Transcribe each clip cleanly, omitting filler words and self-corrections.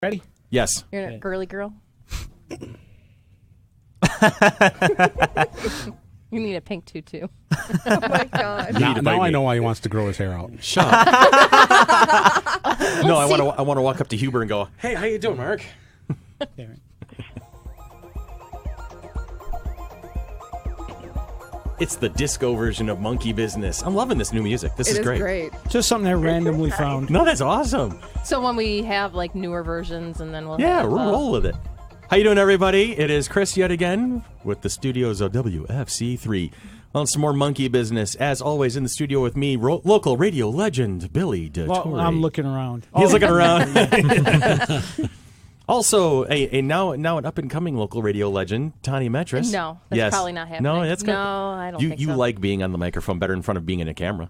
Ready? Yes. You're a girly girl? You need a pink tutu. Oh, my God. Now I know why he wants to grow his hair out. Shut up. No, I want to walk up to Huber and go, hey, how you doing, Mark? Yeah, right. It's the disco version of Monkey Business. I'm loving this new music. This is great. Just something I randomly found. No, that's awesome. So when we have like newer versions, and then we'll Yeah, have, roll with it. How you doing, everybody? It is Chris yet again with the studios of WFC3 on some more Monkey Business. As always, in the studio with me, local radio legend Billy DeTore. Well, I'm looking around. He's looking around. Also, now an up-and-coming local radio legend, Tanya Metris. No, that's probably not happening. No, that's good. No, I don't think so. You like being on the microphone better in front of being in a camera.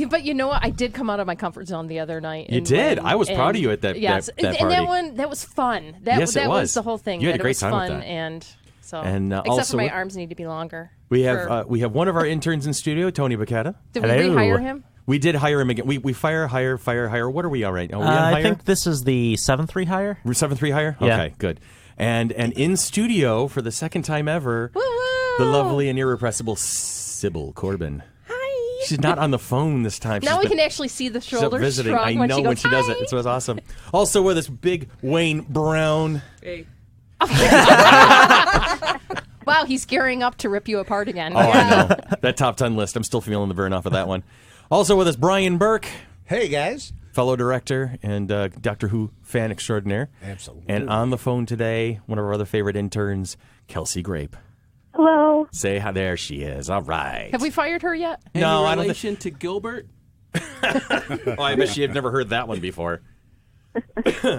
But you know what? I did come out of my comfort zone the other night. You did. I was proud of you at that yes. that and party. that was fun. That was the whole thing. You had a great time with that. And so, and except also, for my arms need to be longer. We have one of our interns in studio, Tony Bacchetta. Did we rehire him? We did hire him again. We hire. What are we all right? Are we on I hire? think this is the 7-3 hire. 7-3 hire? Yeah. Okay, good. And in studio for the second time ever, Woo-woo! the lovely and irrepressible Sybil Corbin. Hi. She's not on the phone this time. Now we can actually see the shoulders visiting. shrug I when know she goes, when she does it. It's awesome. Also with us, big Wayne Brown. Hey. Wow, he's gearing up to rip you apart again. Oh, I know. That top 10 list, I'm still feeling the burn off of that one. Also with us, Brian Burke. Hey, guys. Fellow director and Doctor Who fan extraordinaire. Absolutely. And on the phone today, one of our other favorite interns, Kelsey Grape. Hello. Say hi. There she is. All right. Have we fired her yet? No, I don't relation to Gilbert? Oh, I bet she had never heard that one before. All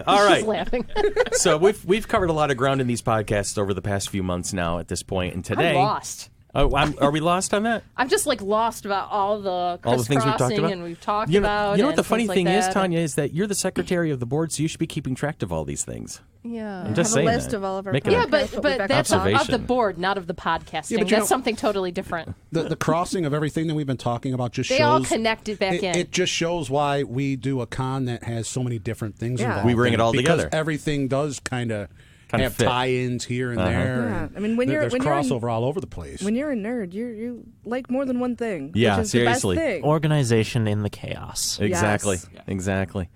right. She's laughing. So we've covered a lot of ground in these podcasts over the past few months now at this point, and today... I'm lost. Are we lost on that? I'm just like lost about all the things we've talked about. And we've talked about. You know what the funny things thing like is, that. Tanya, is that you're the secretary of the board, so you should be keeping track of all these things. Yeah. I'm just have saying a list that. of all of our Make Yeah, it but that's of the observation. board, not of the podcasting. Yeah, but you That's know- something totally different. The crossing of everything that we've been talking about just They shows... all connected back in. It just shows why we do a con that has so many different things involved. We bring it all because together. Everything does kind of have fit. tie-ins here and there. Yeah. and I mean, when you're there's when crossover you're all over the place. when you're a nerd, you like more than one thing. Yeah, which is seriously. The best thing. Organization in the chaos. Exactly. Yes. Exactly.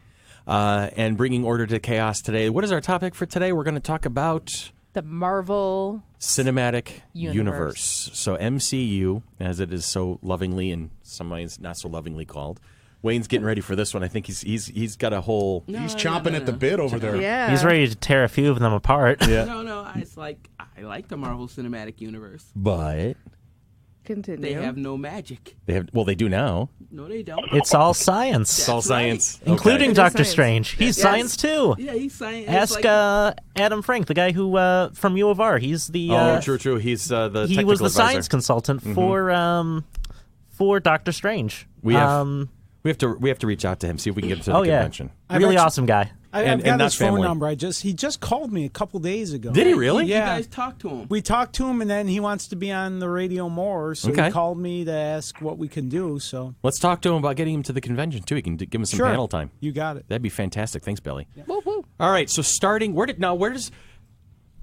And bringing order to chaos today. What is our topic for today? We're going to talk about The Marvel cinematic universe. Universe. So MCU, as it is so lovingly and some ways not so lovingly called. Wayne's getting ready for this one. I think he's got a whole... He's chomping at the bit over there. Yeah. He's ready to tear a few of them apart. Yeah. No. It's like I like the Marvel Cinematic Universe. But Continue. They have no magic. they do now. No, they don't. It's all science. It's all That's right. science. Including It is Doctor science. Strange. He's Yes. science too. Yeah, he's saying. Ask Adam Frank, the guy who from U of R. He's the True. He's the he technical was the advisor. science consultant for Doctor Strange. We have to reach out to him, see if we can get him to the Oh yeah, convention. really awesome guy. And I've got not his phone family. number. He just called me a couple days ago. Did he really? You Yeah. guys talk to him. We talked to him, and then he wants to be on the radio more, so Okay. he called me to ask what we can do. So Let's talk to him about getting him to the convention too. He can give him some sure, panel time. You got it. That'd be fantastic. Thanks, Billy. Woo woo. All right, so starting where does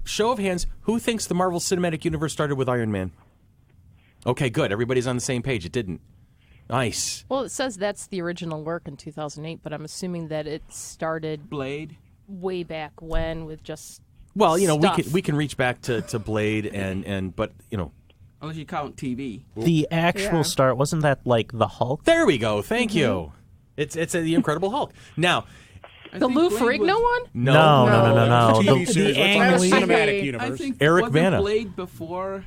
show of hands, who thinks the Marvel Cinematic Universe started with Iron Man? Okay, good. Everybody's on the same page. It didn't. Nice. Well, it says that's the original work in 2008, but I'm assuming that it started Blade. way back when with just Well, stuff. we can reach back to Blade and but Unless you count TV. The actual Yeah. start wasn't that like the Hulk? there we go. Thank you. It's the Incredible Hulk. Now, I the think Lou Blade Ferrigno was- one. No. TV The- series. We're Ang talking Lee- cinematic I universe. think Eric wasn't Bana. Blade before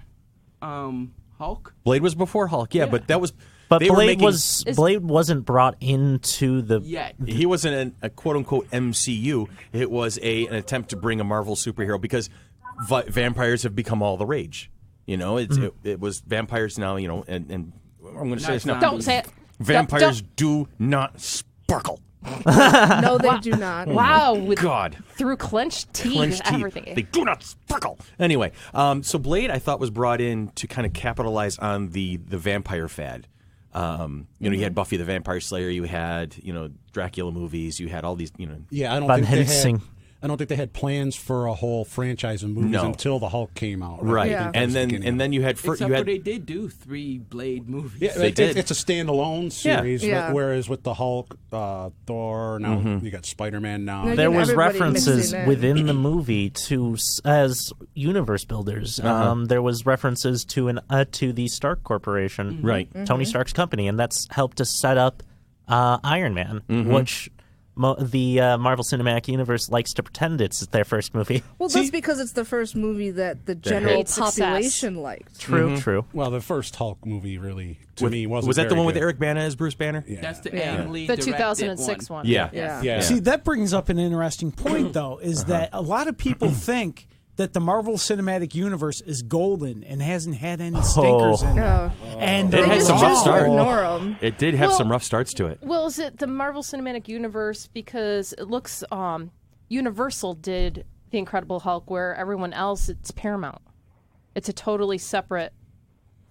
Hulk. Blade was before Hulk. Yeah, but that was But they were Blade making, Blade wasn't brought into the. Yet. He wasn't a quote-unquote MCU. It was an attempt to bring a Marvel superhero because vampires have become all the rage. It was vampires now, and I'm going to say this now. Don't say it. Vampires do not sparkle. No, they do not. Wow, with God. through clenched teeth Clenched and teeth. everything. They do not sparkle. Anyway, so Blade, I thought, was brought in to kind of capitalize on the vampire fad. You had Buffy the Vampire Slayer, you had Dracula movies, you had all these. Yeah, I don't Van think they Helsing. I don't think they had plans for a whole franchise of movies No. until the Hulk came out. Right, Yeah. and then you had Except for they did do 3 Blade movies. Yeah, They did. It's a standalone series. Yeah. Whereas with the Hulk, Thor, now you got Spider-Man now. No, There was Everybody references mixing in. within the movie to as universe builders. There was references to the Stark Corporation, Right. Tony Stark's company, and that's helped to set up Iron Man, which the Marvel Cinematic Universe likes to pretend it's their first movie. Well, that's because it's the first movie that the general Great success. population liked. True. Well, the first Hulk movie really, to me, wasn't Was that the very one with good. Eric Bana as Bruce Banner? Yeah. That's the Yeah. Ang Lee The directed 2006 one. Yeah. Yeah. See, that brings up an interesting point, though, is that a lot of people think that the Marvel Cinematic Universe is golden and hasn't had any stinkers in it. Yeah. And It They had just some rough choose to start. ignore 'em. It did have Well- some rough starts to it. Well, is it the Marvel Cinematic Universe because it looks Universal did the Incredible Hulk, where everyone else it's Paramount. It's a totally separate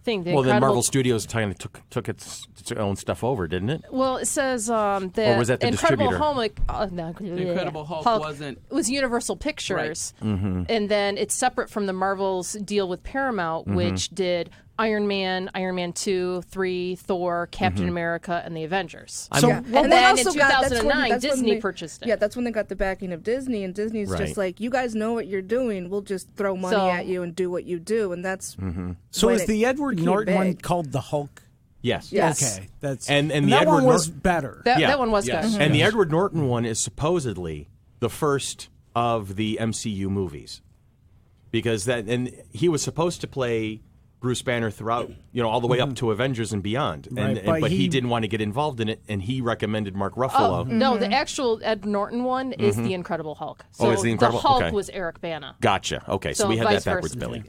thing. The Well, then Incredible- Marvel Studios kind of took its own stuff over, didn't it? Well, it says that Or was that the Incredible distributor? Hulk. The Incredible Hulk wasn't- It was Universal Pictures, Mm-hmm. and then it's separate from the Marvel's deal with Paramount, Mm-hmm. which did Iron Man 2, 3, Thor, Captain Mm-hmm. America, and the Avengers. So Yeah. And they then in also got- that's when- 2009, that's when Disney they- purchased it. Yeah, that's when they got the backing of Disney, and Disney's Right. just like, you guys know what you're doing. We'll just throw money So- at you and do what you do, and that's. So when is it the Edward became Norton one big. called the Hulk? Yes. Yes. Okay, that's And the that Edward one was Norton- better. That one was Yes. good. And the Edward Norton one is supposedly the first of the MCU movies, because he was supposed to play Bruce Banner throughout, all the way up to Avengers and beyond, Right, but but he he- didn't want to get involved in it, and he recommended Mark Oh, Ruffalo. no, the actual Ed Norton one is the Incredible Hulk. So Oh, it's the Incredible- Hulk okay. was Eric Bana. Gotcha. Okay, so So we had that vice backwards, versa. Billy.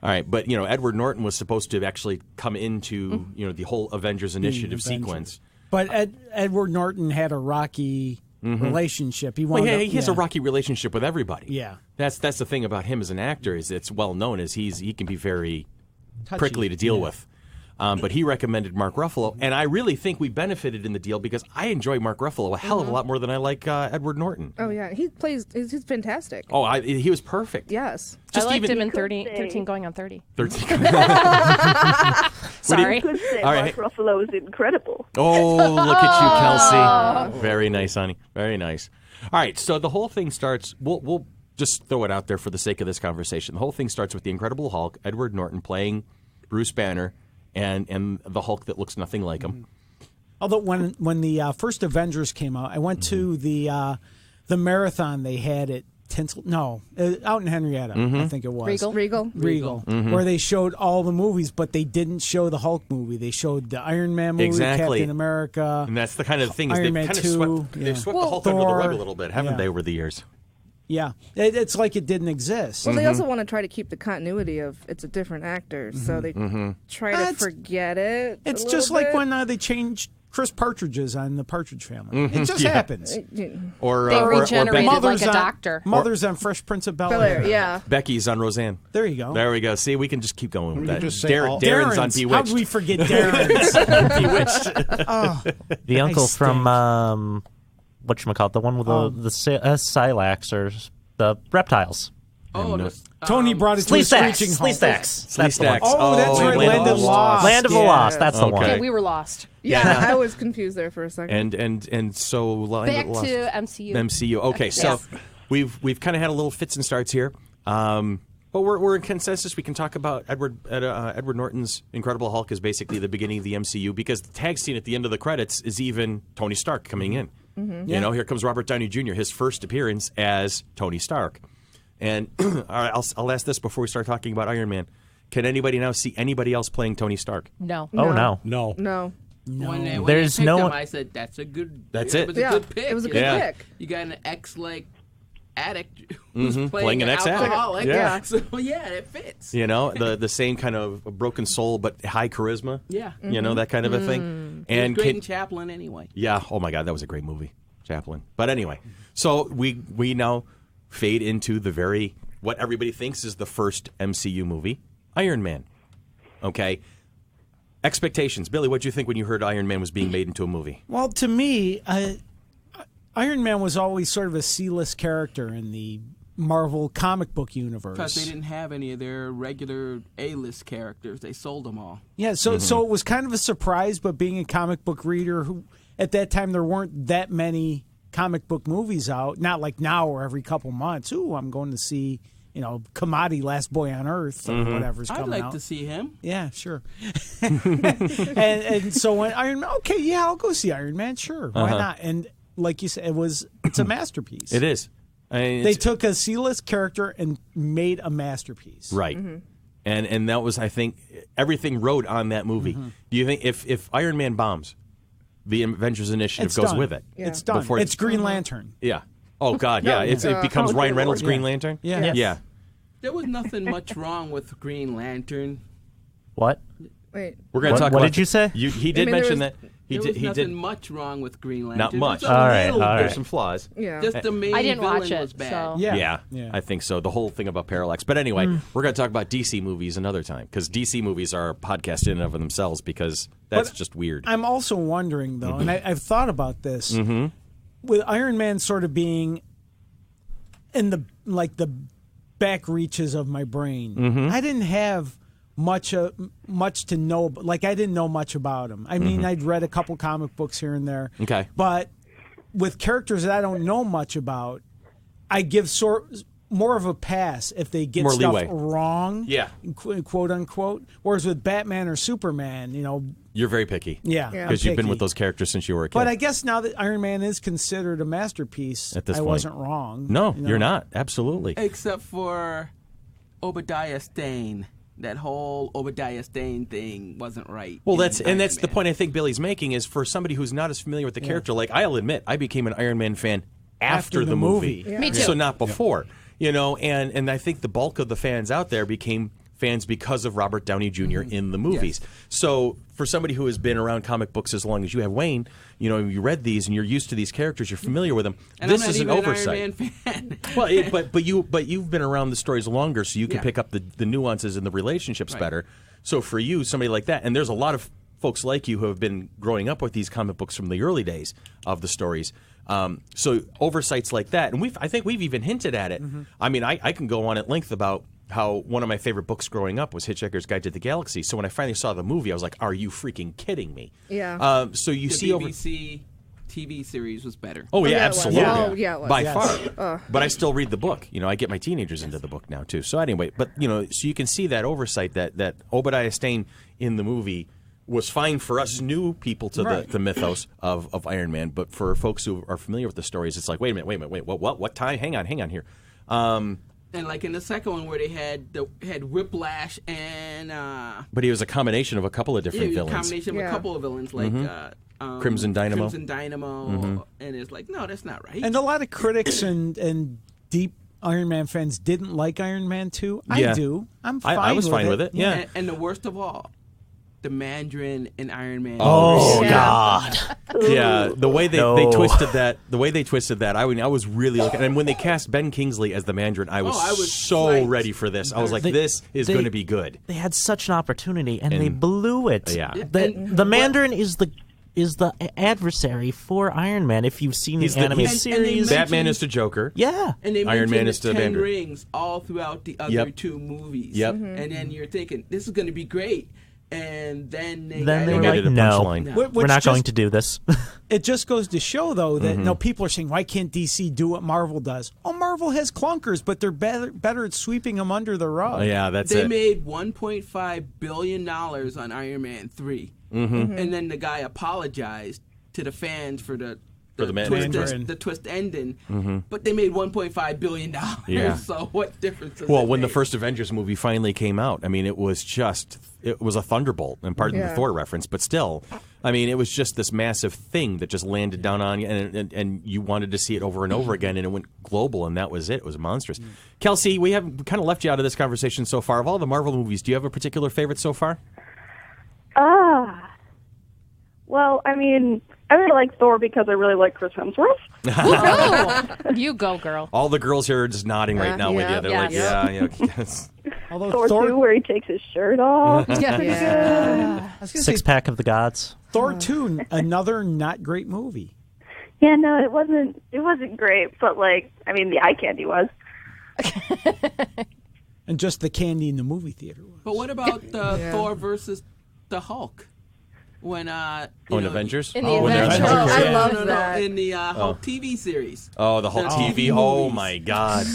All right, but Edward Norton was supposed to actually come into the whole Avengers Initiative Avengers. sequence. But Edward Norton had a rocky relationship. He Well, wanted. yeah, he has a rocky relationship with everybody. Yeah. that's the thing about him as an actor is it's well known as he can be very Touchy. prickly to deal with. But he recommended Mark Ruffalo, and I really think we benefited in the deal because I enjoy Mark Ruffalo a hell of a lot more than I like Edward Norton. Oh yeah, he's fantastic. Oh, he was perfect. Yes. I liked even- him in could 13 say- going on 30. 13. Sorry. Could say All Mark right. Ruffalo is incredible. Oh, look at you, Kelsey. Very nice, honey. Very nice. All right, so the whole thing starts. We'll just throw it out there for the sake of this conversation. The whole thing starts with the Incredible Hulk, Edward Norton playing Bruce Banner, and the Hulk that looks nothing like him. Although when the first Avengers came out, I went to the marathon they had at out in Henrietta, I think it was. Regal. Where they showed all the movies, but they didn't show the Hulk movie. They showed the Iron Man movie, Exactly. Captain America. And that's the kind of thing is Iron they've Man kind of 2, swept, yeah. they've swept the Well, Hulk under the rug Thor, a little bit, haven't yeah. they, over the years? Yeah, it's like it didn't exist. Well, they also want to try to keep the continuity of it's a different actor, so they try to It's- forget it. It's a just little like bit. when they changed Chris Partridge's on the Partridge Family. It just happens. Or They or regenerated Becky, like Mother's a on- doctor. Mother's on Fresh Prince of Bel-Air. Yeah. Becky's on Roseanne. There you go. There we go. See, we can just keep going with We that. could just say all- Darren's on How Bewitched. did we forget Darren's? The uncle stink. from whatchamacallit, the one with the Silax or the reptiles. Oh, Tony brought it to a screeching halt. Sleestacks. That's the one. Sleestacks. Oh, that's right. Land Land of of the Lost. Land of the Yeah. Lost. That's the Okay. one. Okay, we were lost. Yeah, I was confused there for a second. And so Back to MCU. MCU. Okay, so we've kind of had a little fits and starts here, but we're in consensus. We can talk about Edward Norton's Incredible Hulk is basically the beginning of the MCU because the tag scene at the end of the credits is even Tony Stark coming in. You know, here comes Robert Downey Jr. His first appearance as Tony Stark. And all right, I'll ask this before we start talking about Iron Man. Can anybody now see anybody else playing Tony Stark? No. Oh, no. No. No. When There's they picked no- him, I said that's a good. That's it it. was a Yeah, good pick. it was a good Yeah. pick. You got an addict who's Playing an ex-addict. alcoholic. Yeah. So yeah, it fits. You know, the same kind of broken soul but high charisma. Yeah. You know, that kind of a thing. And And great can, in Chaplin anyway. yeah, oh my God, that was a great movie, Chaplin. But anyway, so we now fade into what everybody thinks is the first MCU movie, Iron Man. Okay. Expectations. Billy, what did you think when you heard Iron Man was being made into a movie? Well, to me, Iron Man was always sort of a C-list character in the Marvel comic book universe. Because they didn't have any of their regular A-list characters. They sold them all. Yeah, so it was kind of a surprise, but being a comic book reader, who at that time there weren't that many comic book movies out, not like now or every couple months. Ooh, I'm going to see, Kamadi, Last Boy on Earth, or whatever's coming out. I'd like to see him. Yeah, sure. and so when Iron Man, okay, yeah, I'll go see Iron Man, sure. Why not? And like you said, it's a masterpiece. It is. I mean, they took a C-list character and made a masterpiece. Right. And that was, I think, everything rode on that movie. Do you think if Iron Man bombs, the Avengers Initiative goes done. with it? Yeah. It's done. It's Green Lantern. Yeah. Oh, God, yeah. It becomes Ryan Reynolds' Green Lantern? Yeah. Yes. Yeah. There was nothing much wrong with Green Lantern. What? Wait. We're going to talk What about did you say? He did mention that. There was nothing much wrong with Green Lantern. Not much. Just a All right, little all bit. right. There's some flaws. Yeah. Just the main I didn't villain watch it, was bad. so Yeah. I think so. The whole thing about Parallax. But anyway, we're going to talk about DC movies another time, because DC movies are a podcast in and of themselves, because that's just weird. I'm also wondering, though, and I've thought about this, with Iron Man sort of being in the back reaches of my brain, I didn't have much to know. Like, I didn't know much about him. I mean, I'd read a couple comic books here and there. Okay. But with characters that I don't know much about, I give more of a pass if they get More stuff leeway. wrong, Yeah. quote unquote. Whereas with Batman or Superman, You're very picky. yeah, Yeah. Because I'm you've been picky. with those characters since you were a kid. But I guess now that Iron Man is considered a masterpiece, At this I point. wasn't wrong. No, you're not. Absolutely. Except for Obadiah Stane. That whole Obadiah Stane thing wasn't right. Well, in that's Iron the Man. point I think Billy's making, is for somebody who's not as familiar with the character. Like, I'll admit, I became an Iron Man fan after the movie. Yeah. Me too. So not before. And I think the bulk of the fans out there became fans because of Robert Downey Jr. in the movies. Yes. So for somebody who has been around comic books as long as you have, Wayne, you read these and you're used to these characters, you're familiar with them. And This I'm not is an even oversight. Iron Man fan. Well, but you've been around the stories longer, so you can Yeah. pick up the nuances and the relationships Right. better. So for you, somebody like that, and there's a lot of folks like you who have been growing up with these comic books from the early days of the stories. So oversights like that, and I think we've even hinted at it. I mean, I can go on at length about how one of my favorite books growing up was Hitchhiker's Guide to the Galaxy. So when I finally saw the movie, I was like, "Are you freaking kidding me?" Yeah. So you The see over. BBC TV series was better. Oh, yeah, yeah, it was. absolutely. Oh, yeah, it was. By Yes. far. But I still read the book. I get my teenagers into the book now, too. So anyway, but, so you can see that oversight, that Obadiah Stane in the movie was fine for us new people to the mythos of Iron Man. But for folks who are familiar with the stories, it's like, wait a minute, what time? Hang on here. And like in the second one where they had Whiplash and But he was a combination of a couple of different a villains. combination of a couple of villains like Crimson Dynamo. Crimson Dynamo, and it's like, no, that's not right. And a lot of critics and deep Iron Man fans didn't like Iron Man 2. Yeah. I do. I'm fine I was fine with it. Yeah. And the worst of all, the Mandarin in Iron Man. Oh, Yeah. God. Yeah, the way they No. twisted that, I was really looking. And when they cast Ben Kingsley as the Mandarin, I was so psyched. ready for this. I was like, They- this is they- going to be good. They had such an opportunity, and they And- blew it. Yeah. The Mandarin is the adversary for Iron Man. If you've seen the animated and they series, mentioned- Batman is the Joker. yeah. And they Iron Man mentioned is the the 10 Mandarin. rings all throughout the other Yep. two movies. Yep. And then you're thinking, this is going to be great. And then they Then they were made like, it a no, punchline. we're not going to do this. It just goes to show, though, that people are saying, why can't DC do what Marvel does? Oh, Marvel has clunkers, but they're better at sweeping them under the rug. Oh, yeah, that's They it. made $1.5 billion on Iron Man 3. And then the guy apologized to the fans for the Mandarin. the twist ending. But they made $1.5 billion. Yeah. So what difference does Well, it when the make? first Avengers movie finally came out, I mean, it was a thunderbolt, and pardon the Yeah. Thor reference, but still, I mean, it was just this massive thing that just landed down on you, and you wanted to see it over and over again, and it went global, and that was it. It was monstrous. Kelsey, we have kind of left you out of this conversation so far. Of all the Marvel movies, do you have a particular favorite so far? Well, I mean, I really like Thor because I really like Chris Hemsworth. Woohoo! You go, girl. All the girls here are just nodding right now with you. They're like, Yes. yes. Although Thor 2, where he takes his shirt off. I was gonna say, Six pack of the gods. Thor 2, another not great movie. Yeah, no, it wasn't. It wasn't great, but like, I mean, the eye candy was. And just the candy in the movie theater was. But what about Thor versus the Hulk? When in Avengers? In the when they're Avengers. Avengers, I yeah. love that. in the Hulk TV series. Oh, the Hulk The TV. TV Oh movies. my God.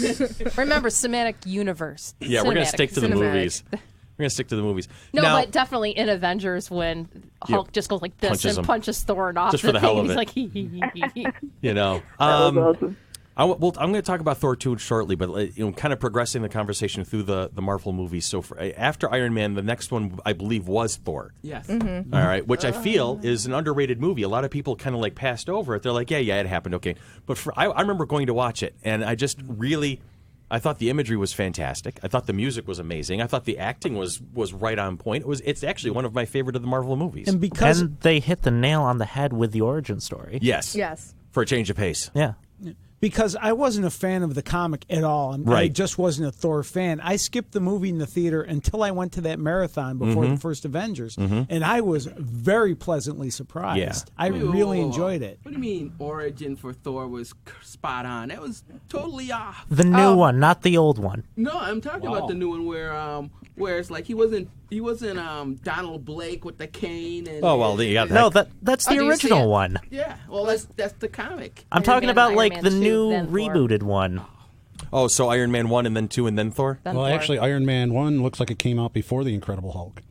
Remember, cinematic universe. Yeah, we're gonna stick to the Cinematic. movies. We're gonna stick to the movies. No, now, but definitely in Avengers when Hulk just goes like this Punches and him. punches Thor off Just the for the hell thing. of He's it. like, hee, hee, hee, hee. you know. That was awesome. I'm going to talk about Thor 2 shortly, but kind of progressing the conversation through the Marvel movies. So after Iron Man, the next one I believe was Thor. Yes. All right, which I feel is an underrated movie. A lot of people kind of like passed over it. They're like, yeah, it happened, okay. But I remember going to watch it, and I just really, I thought the imagery was fantastic. I thought the music was amazing. I thought the acting was right on point. It's actually one of my favorite of the Marvel movies. And because And they hit the nail on the head with the origin story. yes, Yes. for a change of pace. Yeah. because I wasn't a fan of the comic at all. I Right. just wasn't a Thor fan. I skipped the movie in the theater until I went to that marathon before Mm-hmm. the first Avengers, and I was very pleasantly surprised. Yeah. I Wait, really whoa. enjoyed it. What do you mean origin for Thor was spot on? That was totally off. The new one, not the old one. No, I'm talking about the new one where it's like he wasn't Donald Blake with the cane and Oh well, yeah. No, that's the do you see original it? one. yeah. Well, that's the comic. I'm Iron talking Man, about Iron like Man the 2, new then Thor. rebooted one. Oh, so Iron Man 1 and then 2 and then Thor? Then Well, Thor. actually, Iron Man 1 looks like it came out before The Incredible Hulk.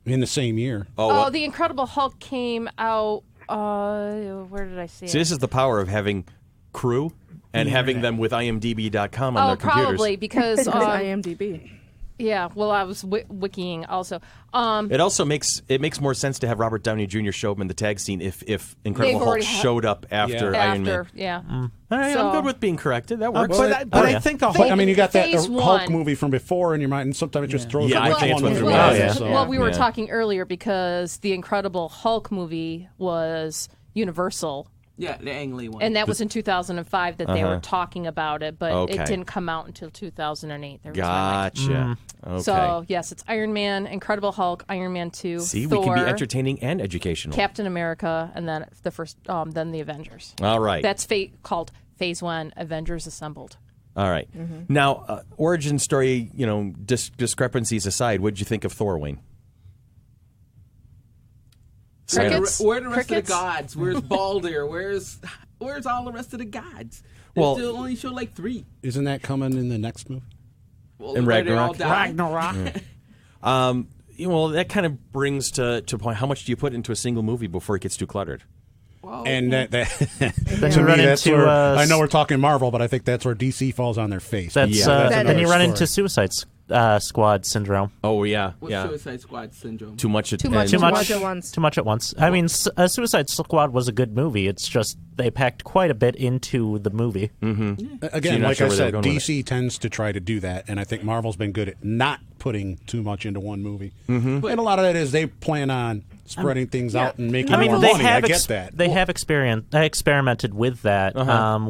In the same year. Oh, the Incredible Hulk came out. Where did I see it? See, this is the power of having crew and having them with IMDb.com on Oh, their computers. probably because Because IMDb. yeah. Well, I was wikiing also. It also makes more sense to have Robert Downey Jr. show up in the tag scene if Incredible They've Hulk already showed up after Yeah. Iron Man. After, yeah. All right, So- I'm good with being corrected. That works. But I yeah. think a But, Hulk. I mean, you got that Phase Hulk one. movie from before in your mind, and sometimes it just throws Yeah, I which think it's one what was threw me which, off. so- Well, we were Yeah. talking earlier because the Incredible Hulk movie was Universal, Yeah, the Ang Lee one. and that was in 2005 that they were talking about it, but Okay. it didn't come out until 2008. There was no, like- Gotcha. Okay. So yes, it's Iron Man, Incredible Hulk, Iron Man 2, See, Thor, we can be entertaining and educational. Captain America, and then the first, then the Avengers. All right. That's called Phase 1, Avengers Assembled. All right. Now, origin story, discrepancies aside, what did you think of Thor, Wayne? Crickets? Where are the rest Crickets? of the gods? Where's Baldur? Where's all the rest of the gods? They Well- still only show like 3. Isn't that coming in the next movie? Well, In where they all Ragnarok? die. Ragnarok. Well, that kind of brings to point how much do you put into a single movie before it gets too cluttered? Well, And that Then to you me, run that's into, where uh, I know we're talking Marvel, but I think that's where DC falls on their face. That's Yeah. That's then another you run story. into Suicide Squad syndrome. Oh, yeah. what's yeah. Suicide Squad syndrome? Too much. Too much. Too much. much at once. Too much at once. I mean, Suicide Squad was a good movie. It's just they packed quite a bit into the movie. Again, you're not like sure I where said, they're going with DC tends to try to do that, and I think Marvel's been good at not putting too much into one movie. And a lot of that is they plan on spreading things out and making I mean, more they money. have I get that. they have experimented with that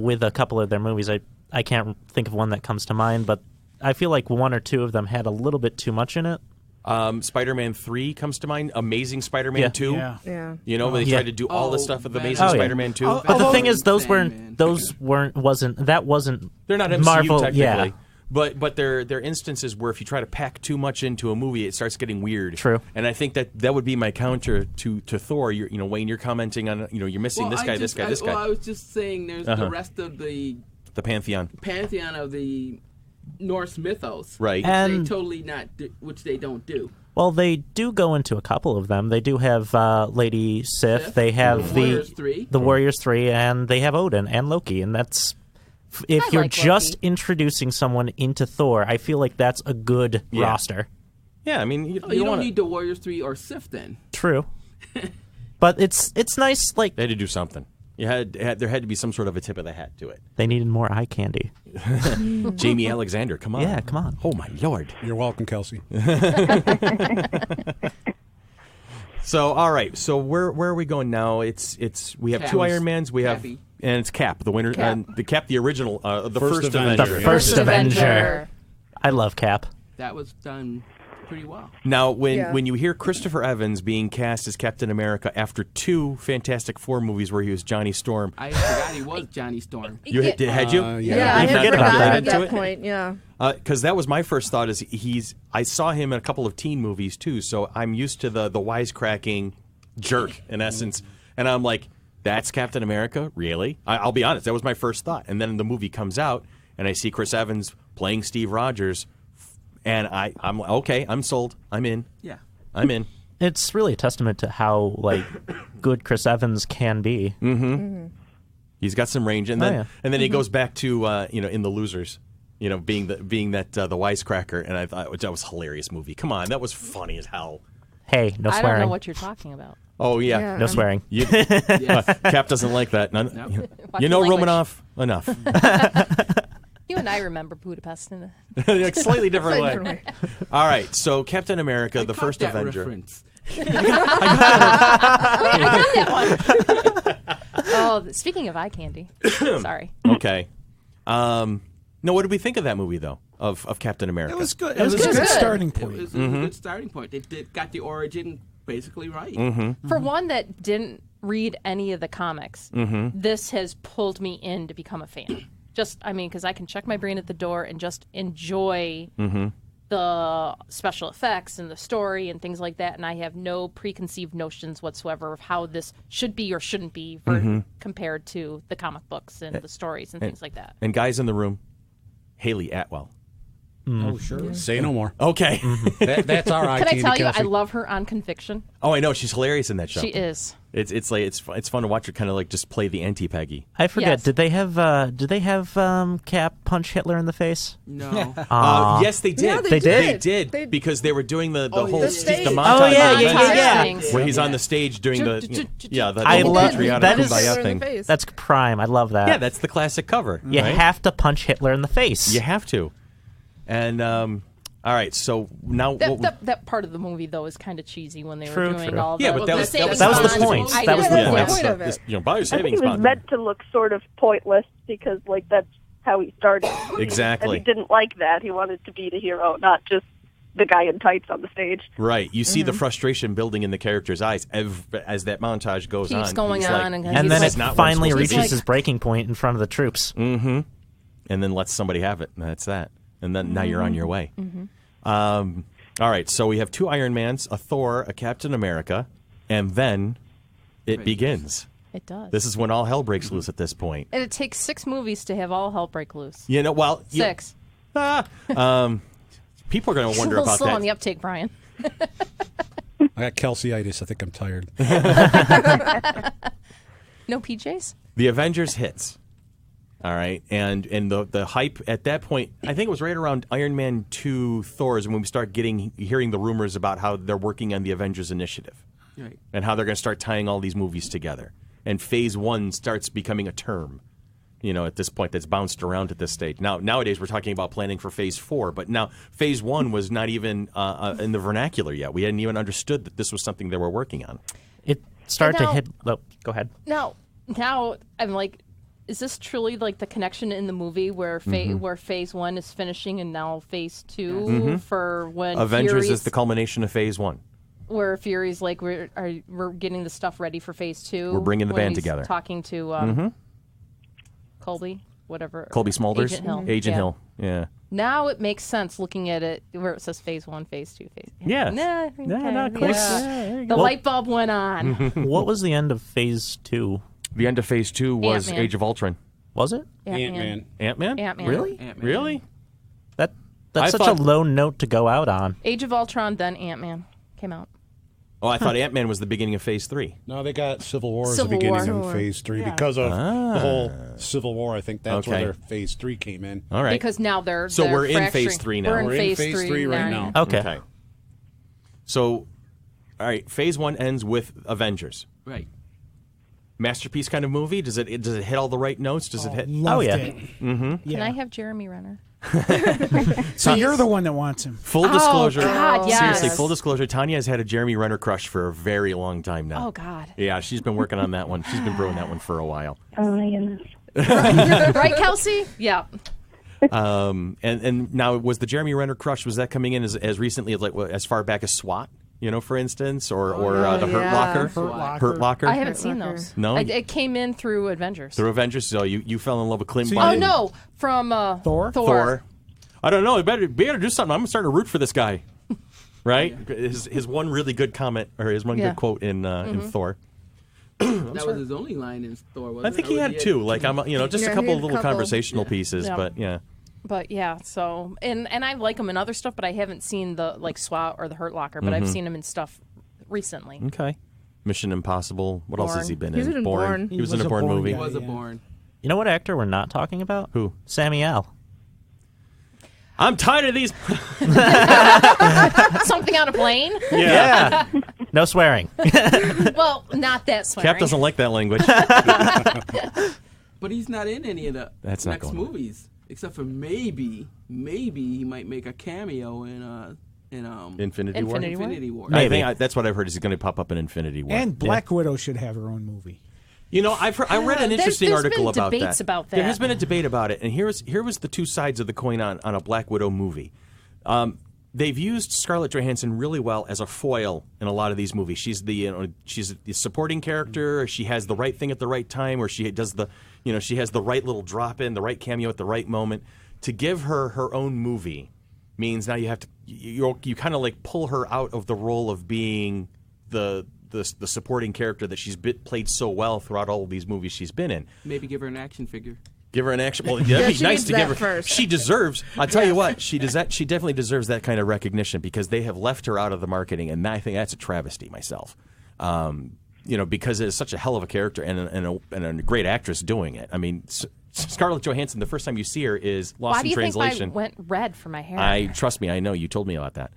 with a couple of their movies. I can't think of one that comes to mind, but I feel like one or two of them had a little bit too much in it. Spider-Man 3 comes to mind. Amazing Spider-Man Yeah. 2. Yeah. Yeah. They Yeah. tried to do all the Oh, stuff with Venom. Amazing Oh, yeah. Spider-Man 2. Oh, But the Although- thing is, those Sandman. wasn't. They're not MCU Marvel, technically. yeah. But they're instances where if you try to pack too much into a movie, it starts getting weird. True. And I think that would be my counter to Thor. Wayne, you're commenting on you're missing Well, this guy, this guy, this guy. Well, I was just saying there's the rest of the The Pantheon. pantheon of the Norse mythos. Right. And- They totally which they don't do. Well, they do go into a couple of them. They do have Lady Sif. Sif, They have the Warriors 3. the Warriors 3, and they have Odin and Loki. And that's if I you're like just Loki. introducing someone into Thor, I feel like that's a good Yeah. roster. Yeah, I mean, you You don't want need the Warriors 3 or Sif then. True, but it's nice. Like They had to do something. There had to be some sort of a tip of the hat to it. they needed more eye candy. Jamie Alexander, come on. Yeah, come on. Oh my lord. You're welcome, Kelsey. So all right. So where are we going now? We have Cap. two Iron Mans. We have Cappy. and it's Cap, the winner, Cap. and the Cap, the original, the First first Avenger. Avenger. The first Avenger. I love Cap. That was done pretty well. Now, when you hear Christopher Evans being cast as Captain America after 2 Fantastic Four movies where he was Johnny Storm, I forgot he was Johnny Storm. you had you? Yeah, I You had forget about forgotten that. at that point. Yeah. Because that was my first thought. I saw him in a couple of teen movies too, so I'm used to the wisecracking jerk in essence, and I'm like, that's Captain America, really? I'll be honest, that was my first thought, and then the movie comes out, and I see Chris Evans playing Steve Rogers, and I'm okay, I'm sold, I'm in. Yeah. I'm in. It's really a testament to how good Chris Evans can be. Mm-hmm. He's got some range, and then he goes back to in The Losers. Being the wisecracker, and I thought that was a hilarious movie. Come on, that was funny as hell. Hey, no swearing. I don't know what you're talking about. Oh yeah, no swearing. Cap doesn't like that. Romanoff, enough. You and I remember Budapest in a slightly different way. All right, so Captain America, the first Avenger. Reference. I got that one. Oh, speaking of eye candy. Sorry. Okay. No, what did we think of that movie, though, of Captain America? It was good. It was a good starting point. It was a good starting point. They got the origin basically right. Mm-hmm. For one that didn't read any of the comics, this has pulled me in to become a fan. Because I can check my brain at the door and just enjoy the special effects and the story and things like that, and I have no preconceived notions whatsoever of how this should be or shouldn't be compared to the comic books and the stories and things like that. And guys in the room, Haley Atwell. Oh, sure. Say no more. Okay. That's our eye Can I candy, tell you, Kelsey. I love her on Conviction. Oh, I know. She's hilarious in that show. She is. It's fun to watch her kind of just play the anti-Peggy. I forget. Yes. Did they have Cap punch Hitler in the face? No. Yes, they did. Yeah, They did? Because they were doing the whole the stage. the montage. Oh, yeah. Where he's on the stage doing the I whole love patriotic that. kumbaya thing. That's prime. I love that. Yeah, that's the classic cover. You right? have to punch Hitler in the face. You have to. And all right, so now That part of the movie though is kind of cheesy when they were doing all the but that was the point. That was the point. Buy your I think savings it was bond. meant to look sort of pointless because, that's how he started. Exactly. And he didn't like that. He wanted to be the hero, not just the guy in tights on the stage. Right. You see the frustration building in the character's eyes as that montage goes on. Keeps going He's on, like, and then this it is not finally what it's supposed to reaches be. his breaking point in front of the troops. Mm-hmm. And then lets somebody have it. And that's that. And then now you're on your way. All right, so we have 2 Iron Mans, a Thor, a Captain America, and then it begins. It does. This is when all hell breaks loose at this point. And it takes 6 movies to have all hell break loose. 6. People are going to wonder a little about slow that. on the uptake, Brian. I got Kelsey-itis. I think I'm tired. No PJs? The Avengers hits. All right, and the hype at that point, I think it was right around Iron Man 2 Thor's when we start hearing the rumors about how they're working on the Avengers Initiative. Right. And how they're going to start tying all these movies together. And Phase 1 starts becoming a term, at this point that's bounced around at this stage. Nowadays we're talking about planning for Phase 4, but now Phase 1 was not even in the vernacular yet. We hadn't even understood that this was something they were working on. It started to hit... Oh, go ahead. Now I'm like... Is this truly the connection in the movie where where Phase 1 is finishing and now Phase 2 for when Avengers Fury's, is the culmination of Phase 1. Where Fury's we're getting the stuff ready for Phase 2. We're bringing the when band he's together. Talking to Colby Smulders. Agent Hill. Yeah. Now it makes sense looking at it where it says Phase 1, Phase 2, Phase. Yeah. The light bulb went on. What was the end of Phase 2? The end of Phase 2 was Ant-Man. Age of Ultron. Was it? Ant-Man. Ant-Man? Ant-Man. Really? Ant-Man. Really? That's such a low note to go out on. Age of Ultron, then Ant-Man came out. Oh, I thought Ant-Man was the beginning of Phase 3. No, they got Civil War as the Civil beginning War. of Phase 3 because of the whole Civil War. I think that's where Okay. their Phase 3 came in. All right. Because now they're So we're in fracturing. Phase 3 now. We're in We're in Phase 3 right now. Okay. So, all right, Phase 1 ends with Avengers. Right. Masterpiece kind of movie? Does it hit all the right notes? Does it hit? Loved yeah. it. Mm-hmm. Can I have Jeremy Renner? So you're the one that wants him. Full disclosure. God, yes. Seriously, full disclosure. Tanya has had a Jeremy Renner crush for a very long time now. Oh, God. Yeah, she's been working on that one. She's been brewing that one for a while. Oh, my goodness. Right, Kelsey? Yeah. And now, was the Jeremy Renner crush, was that coming in as recently as as far back as SWAT? For instance, or the Hurt Locker. I haven't seen those. No, it came in through Avengers. So you fell in love with Clint So Barton. Oh no, from Thor. I don't know. You better do something. I'm starting to root for this guy. Right? His one really good comment, or his one good quote in Thor. That was his only line in Thor, wasn't it? I think he had two. Like just a couple of little conversational pieces, Yeah. but yeah. But yeah, so and I like him in other stuff, but I haven't seen the SWAT or the Hurt Locker, but I've seen him in stuff recently. Okay. Mission Impossible. What else has he been He was in Bourne. He was in a Bourne movie. He was a Bourne. You know what actor we're not talking about? Who? Samuel. I'm tired of these. Something on a plane? Yeah. No swearing. Well, not that swearing. Cap doesn't like that language. But he's not in any of the That's not next going on. movies, except for maybe he might make a cameo in Infinity War. Infinity War. I think that's what I've heard is he's going to pop up in Infinity War. And Black Widow should have her own movie. I read an interesting there's article been about debates that. about There that. has been a debate about it, and here was the two sides of the coin on a Black Widow movie. They've used Scarlett Johansson really well as a foil in a lot of these movies. She's the supporting character. She has the right thing at the right time, or she does she has the right little drop in, the right cameo at the right moment. To give her own movie means now you have to you kind of like pull her out of the role of being the supporting character that she's played so well throughout all of these movies she's been in. Maybe give her an action figure. Give her an action. Well, that'd be she nice needs to give her. that first. She deserves. I tell you what, she does that. She definitely deserves that kind of recognition because they have left her out of the marketing, and I think that's a travesty myself. Because it's such a hell of a character and a great actress doing it. I mean, Scarlett Johansson. The first time you see her is Lost Why in do you Translation. think I went red for my hair? Trust me. I know you told me about that.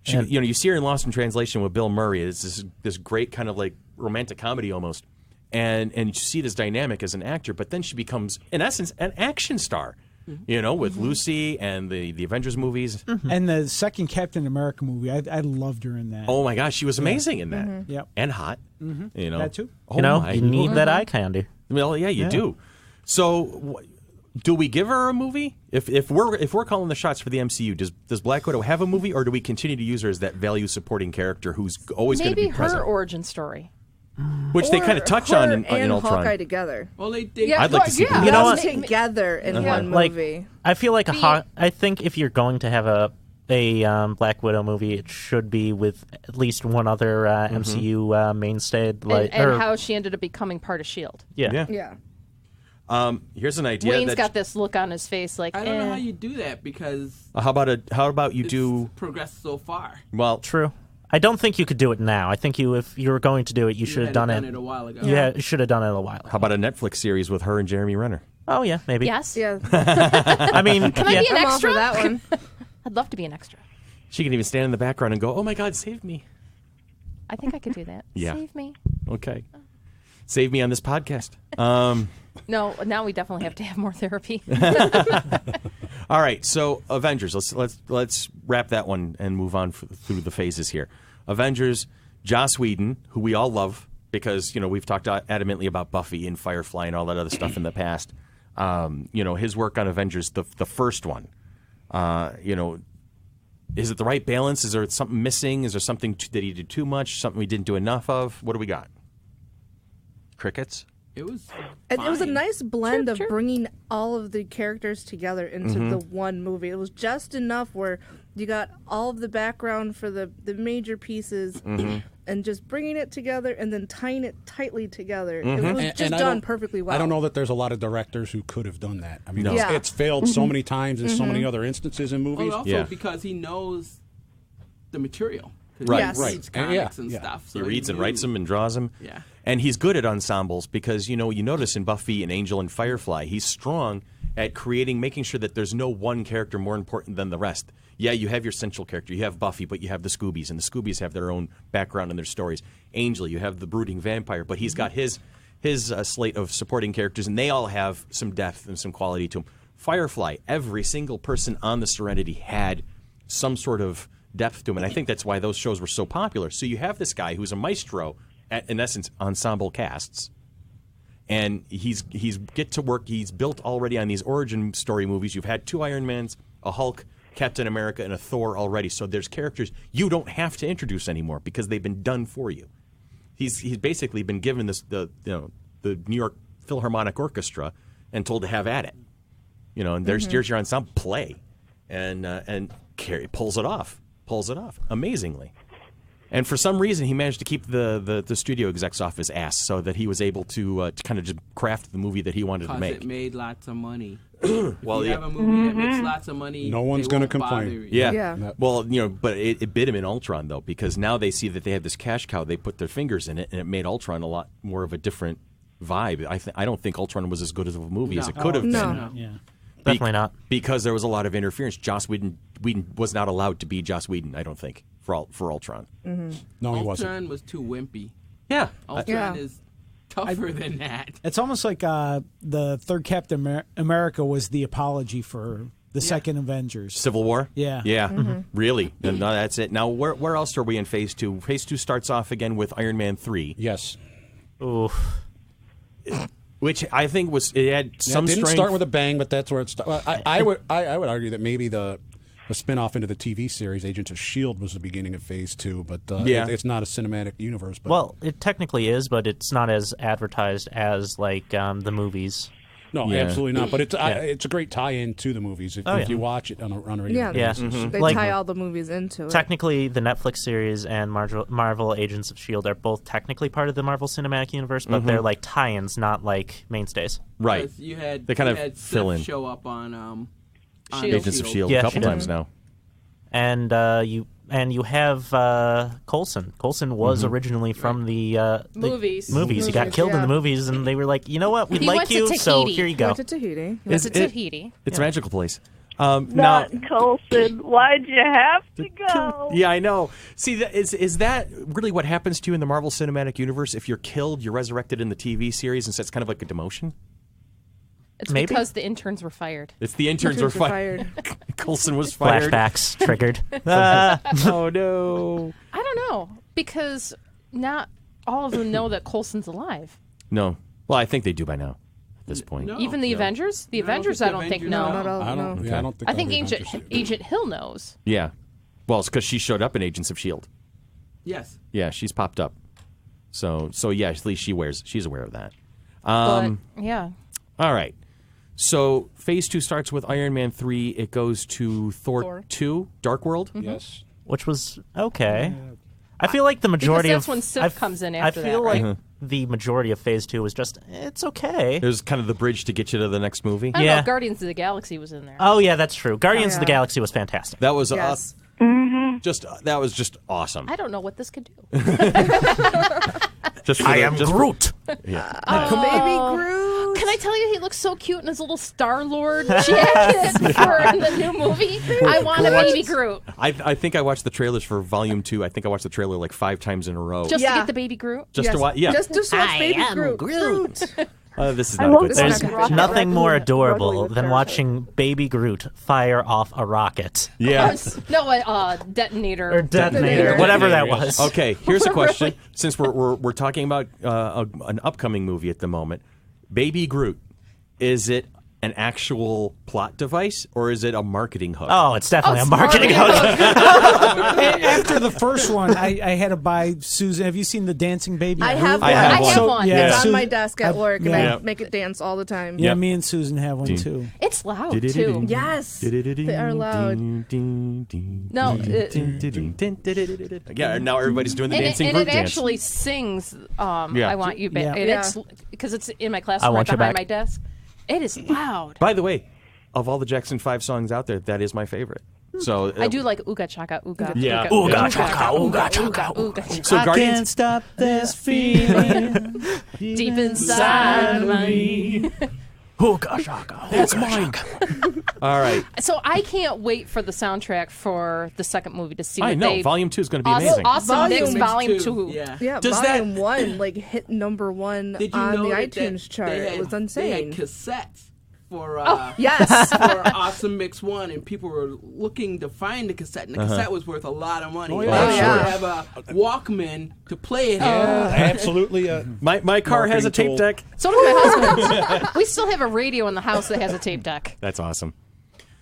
You see her in Lost in Translation with Bill Murray. It's this great kind of like romantic comedy almost. And you see this dynamic as an actor, but then she becomes, in essence, an action star, with Lucy and the Avengers movies. And the second Captain America movie, I loved her in that. Oh, my gosh, she was amazing in that. Yep. And hot. That too. Oh, You need that eye candy. Well, yeah, you do. So, do we give her a movie? If we're calling the shots for the MCU, does Black Widow have a movie, or do we continue to use her as that value supporting character who's always going to be Maybe her present? origin story. Which they kind of touch on in Ultron. Hawkeye together. Well, they I'd like to see them. You know what? Together in one Like, movie. I feel like I think if you're going to have a Black Widow movie, it should be with at least one other MCU mainstay. And how she ended up becoming part of S.H.I.E.L.D. Yeah. Here's an idea. Wayne's got this look on his face like, I don't know how you do that because How about you do? progressed so far. Well, True. I don't think you could do it now. I think if you were going to do it, you should have done it a while ago. Yeah, should have done it a while ago. how about a Netflix series with her and Jeremy Renner? Oh yeah, maybe. yes? Yeah, I mean, Can I be an I'm all extra? for that one. I'd love to be an extra. She can even stand in the background and go, "Oh my God, save me!" I think I could do that. Yeah. Save me. Okay, save me on this podcast. No, now we definitely have to have more therapy. All right, so Avengers. Let's wrap that one and move on through the phases here. Avengers. Joss Whedon, who we all love because we've talked adamantly about Buffy and Firefly and all that other stuff in the past. His work on Avengers, the first one. Is it the right balance? Is there something missing? Is there something that he did too much? Something we didn't do enough of? What do we got? Crickets. It was. It was a fine. nice blend Sure. of bringing all of the characters together into the one movie. It was just enough where you got all of the background for the major pieces and just bringing it together and then tying it tightly together. It was just And I done don't- perfectly well. I don't know that there's a lot of directors who could have done that. I mean, No. Yeah. it's failed so many times in so many other instances in movies. Well, also Yeah. because he knows the material. 'Cause Right, he Yes. reads right. comics Yeah, and yeah. stuff. He So reads and knew. writes them and draws them. Yeah. And he's good at ensembles because, you notice in Buffy and Angel and Firefly, he's strong at making sure that there's no one character more important than the rest. Yeah, you have your central character. You have Buffy, but you have the Scoobies, and the Scoobies have their own background and their stories. Angel, you have the brooding vampire, but he's got his slate of supporting characters, and they all have some depth and some quality to them. Firefly, every single person on the Serenity had some sort of depth to him, and I think that's why those shows were so popular. So you have this guy who's a maestro at, in essence, ensemble casts, And he's get to work. He's built already on these origin story movies. You've had 2 Iron Mans, a Hulk, Captain America, and a Thor already. So there's characters you don't have to introduce anymore because they've been done for you. He's basically been given the New York Philharmonic Orchestra and told to have at it. And here's your ensemble, play, and Carrie pulls it off amazingly. And for some reason, he managed to keep the studio execs off his ass so that he was able to kind of just craft the movie that he wanted to make. Because it made lots of money. Well, if you have a movie that makes lots of money, no one's going to complain. Yeah. Well, but it bit him in Ultron, though, because now they see that they have this cash cow. They put their fingers in it, and it made Ultron a lot more of a different vibe. I don't think Ultron was as good as a movie as it could have been. No. Yeah. Definitely not. Because there was a lot of interference. Joss Whedon was not allowed to be Joss Whedon, I don't think, for Ultron. No, he wasn't. Ultron was too wimpy. Yeah. Ultron is tougher than that. It's almost like the third Captain America was the apology for the second Avengers. Civil War? Yeah. Yeah. Really? No, that's it. Now, where else are we in Phase 2? Phase 2 starts off again with Iron Man 3. Yes. Ooh. Which I think it had some it didn't strength. start with a bang, but that's where it started. I would argue that maybe the spin-off into the TV series Agents of S.H.I.E.L.D. was the beginning of Phase 2, but it's not a cinematic universe. But Well, it technically is, but it's not as advertised as like the movies. no, Yeah. absolutely not. But it's a great tie-in to the movies if you watch it on a regular Yeah. basis. They Like- tie all the movies into it. Technically, the Netflix series and Marvel Agents of S.H.I.E.L.D. are both technically part of the Marvel Cinematic Universe, but they're like tie-ins, not like mainstays. Right. Because You had, They kind you of had fill Sif in. show up on Shield. Agents of S.H.I.E.L.D. Yeah, a couple she did. times now. And you have Coulson. Coulson was originally from the Movies. Movies. He got killed in the movies, and they were like, you know what, we He like went to you, so Tahiti. here you He go. went to Tahiti. He went to Tahiti. It's a magical place. Now, Not Coulson. Why'd you have to go? yeah, I know. See, is that really what happens to you in the Marvel Cinematic Universe? If you're killed, you're resurrected in the TV series, and so it's kind of like a demotion? It's Maybe. because the interns were fired. It's the interns were fired. Coulson was fired. Flashbacks triggered. Oh, no. I don't know, because not all of them know that Coulson's alive. No. Well, I think they do by now at this point. No. Even the Avengers? The I don't Avengers, think I don't think Avengers know. know. Not all, I don't. no. Yeah, I don't think. I think all the Avengers do. Agent Hill knows. Yeah. Well, it's because she showed up in Agents of S.H.I.E.L.D. Yes. Yeah, she's popped up. So yeah, at least she's aware of that. But, yeah. All right. So Phase 2 starts with Iron Man 3. It goes to Thor 2, Dark World. Yes. Which was okay. I feel like the majority that's of when Sif I comes in after I feel that, like right? the majority of Phase 2 was just it's okay. It was kind of the bridge to get you to the next movie. I don't Yeah. know, Guardians of the Galaxy was in there. Oh yeah, that's true. Guardians of the Yeah. Galaxy was fantastic. That was Yes. that was just awesome. I don't know what this could do. Just for the- just for- Groot. yeah. Baby Groot. Can I tell you, he looks so cute in his little Star-Lord jacket for the new movie. I want a baby Groot. I think I watched the trailers for Volume 2. I think I watched the trailer like 5 times in a row. Just Yeah. to get the baby Groot? Just to watch. Yeah. Just to watch Baby Groot. This is I not a love good this sign. There's Rocket nothing more Raccoon adorable struggling with than parasites. watching Baby Groot fire off a rocket Yeah. No, detonator. or detonator, whatever that was. Okay, here's a question. Since we're talking about an upcoming movie at the moment, Baby Groot, is it an actual plot device or is it a marketing hook? Oh, it's definitely it's a marketing marketing hook. After the first one, I had to buy Susan. Have you seen the dancing baby? I have I one. have I have one. one. Yeah, It's on Susan- my desk at work, and yeah. I make it dance all the time. Yeah, me and Susan have one too. It's loud, too. Yes. They are loud. No, Yeah, now everybody's doing the and dancing it Groot dance. actually sings Yeah. I Want You Back. Yeah. And it's because it's in my classroom Want right You behind Back. my desk. It is loud. By the way, of all the Jackson 5 songs out there, that is my favorite. So I do like Ooga Chaka Ooga. Yeah. Ooga Chaka, Ooga Chaka, Ooga. So Guardians. stop this feeling. Deep inside me. Ooga Chaka. That's mine. All right. So I can't wait for the soundtrack for the second movie to see what I know. they... Volume 2 is going to be Awesome, amazing. awesome Mix Volume Volume 2. Yeah. Yeah, Does Volume 1 like hit number 1 Did you on know the that iTunes chart. They had, It was They insane. had cassettes for Yes. for Awesome Mix 1, and people were looking to find the cassette, and the cassette was worth a lot of money. Oh, You yeah. actually Yeah. have a Walkman to play it. Absolutely. My car has a tape tool. deck. So does my husband. We still have a radio in the house that has a tape deck. That's awesome.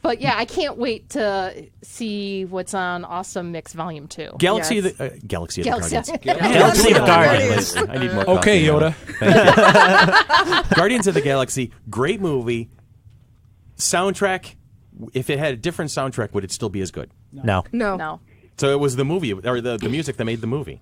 But yeah, I can't wait to see what's on Awesome Mix Volume 2. Galaxy Yes. of the Galaxy of Galaxy. the Guardians. Galaxy of Guardians. I need more. Okay, coffee now. Yoda. Thank you. Guardians of the Galaxy, great movie. Soundtrack. If it had a different soundtrack, would it still be as good? No. No. So it was the movie or the music that made the movie.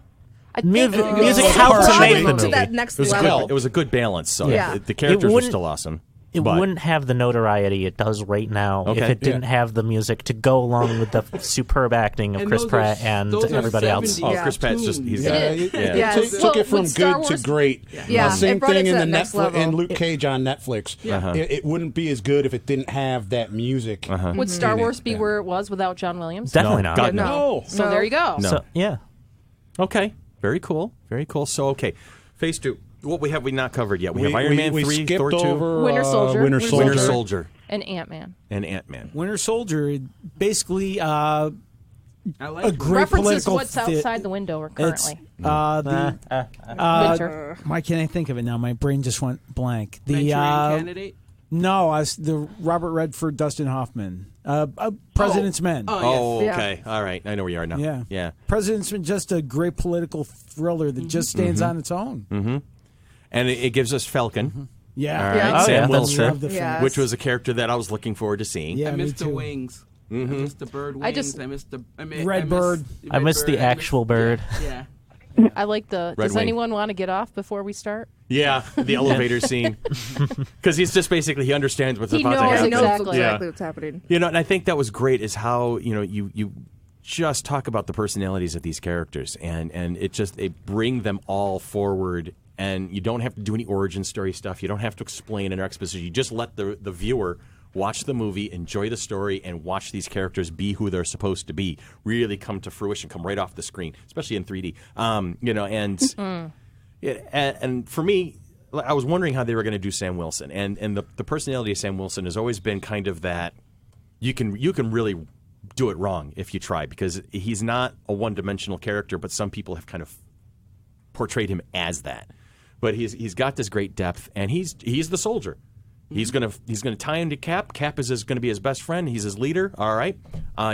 I think Music was helped to part make of the it. to movie. that next It was level. good. It was a good balance. So Yeah. the characters were wouldn't- still awesome. It but- wouldn't have the notoriety it does right now if Okay. it didn't have the music to go along with the superb acting of And Chris those Pratt are- and those are everybody else. 70s Oh, Chris Pratt's just he's tunes. It is. Yeah. Yes. Took Well, it from with Star good to Wars- great. Yeah. Same It brought it thing to in that the next Netflix level. in Luke Cage on Netflix. Uh-huh. It wouldn't be as good if it didn't have that music. Would Star in it. Wars be Yeah. where it was without John Williams? Definitely not. God, No. No. So there you go. No. So, yeah. Okay. Very cool. Very cool. So okay, Phase 2. What we have not covered yet. We have Iron Man 3, skipped Thor 2, over Winter Soldier. Winter Soldier. Winter Soldier, And Ant-Man. and Ant-Man. Winter Soldier, basically I a like great References political. what's outside the window It's currently. the Winter. why can't I think of it now? My brain just went blank. The Manchurian Candidate. no, the Robert Redford, Dustin Hoffman, President's Men. Oh, Yeah. okay. All right. I know where you are now. Yeah, Yeah. President's Men, just a great political thriller that just stands on its own. And it gives us Falcon. Yeah, All right. Yeah. Oh, Sam yeah, that's Wilson, true. Love the Yeah. film. which was a character that I was looking forward to seeing. Yeah, I me missed the too. wings. I missed the bird wings. I just- I missed the Red bird. I missed the actual bird. Yeah. I like the. Red Does Wing. anyone want to get off before we start? Yeah, the elevator scene. Because he's just basically, he understands what's He about to knows happen. He knows Exactly. exactly Yeah. what's happening. You know, and I think that was great is how, you just talk about the personalities of these characters and it bring them all forward, and you don't have to do any origin story stuff. You don't have to explain an exposition. You just let the viewer watch the movie, enjoy the story, and watch these characters be who they're supposed to be, really come to fruition, come right off the screen, especially in 3D. And for me, I was wondering how they were going to do Sam Wilson, and the personality of Sam Wilson has always been kind of that you can really do it wrong if you try, because he's not a one-dimensional character, but some people have kind of portrayed him as that. But he's got this great depth, and he's the soldier. He's gonna tie into Cap. Cap is going to be his best friend. He's his leader. All right,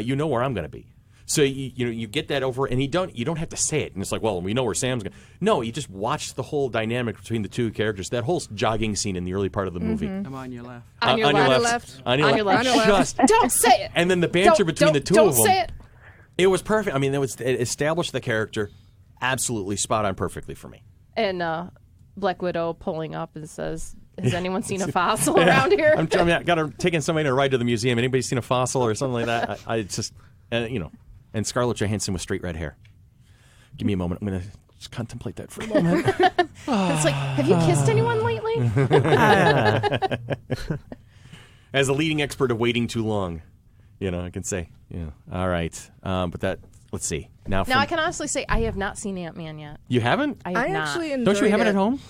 you know where I'm going to be. So you get that over, and you don't have to say it. And it's like, well, we know where Sam's going. No, you just watch the whole dynamic between the two characters. That whole jogging scene in the early part of the movie. I'm on your left. On your left. On your left. On your left. Don't say it. And then the banter between the two don't of them. say it. It was perfect. I mean, it established the character absolutely spot on perfectly for me. And Black Widow pulling up and says, "Has anyone seen a fossil around here?" I taking somebody to ride to the museum. Anybody seen a fossil or something like that? I just, and Scarlett Johansson with straight red hair. Give me a moment. I'm going to just contemplate that for a moment. It's like, have you kissed anyone lately? As a leading expert of waiting too long, I can say, all right. But that, let's see. Now I can honestly say I have not seen Ant-Man yet. You haven't? I have I not. actually enjoyed Don't you have it at home?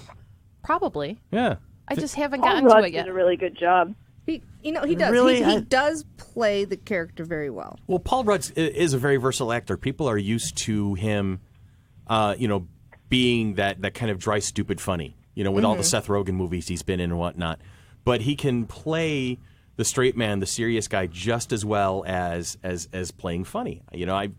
Probably. Yeah. I just haven't Paul gotten Rudd to it did yet. a really good job. He does. Really? He does play the character very well. Well, Paul Rudd is a very versatile actor. People are used to him, being that kind of dry, stupid funny, with all the Seth Rogen movies he's been in and whatnot. But he can play the straight man, the serious guy, just as well as playing funny.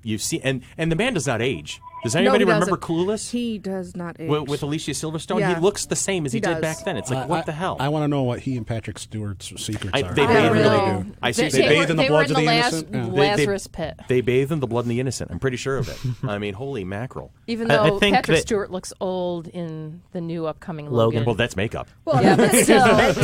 You've seen, and the man does not age. Does anybody he remember doesn't. Clueless? He does not age. With Alicia Silverstone? Yeah. He looks the same as he He did does. back then. It's like, what the hell? I want to know what he and Patrick Stewart's secrets are. they I bathe really in do. I see. They bathe in the they bloods were of in the the innocent? Yeah. Lazarus pit. They bathe in the blood and the innocent. I'm pretty sure of it. I mean, holy mackerel. Even I though think Patrick that- Stewart looks old in the new upcoming Logan. Logan. Well, that's makeup. well, Yeah, but still,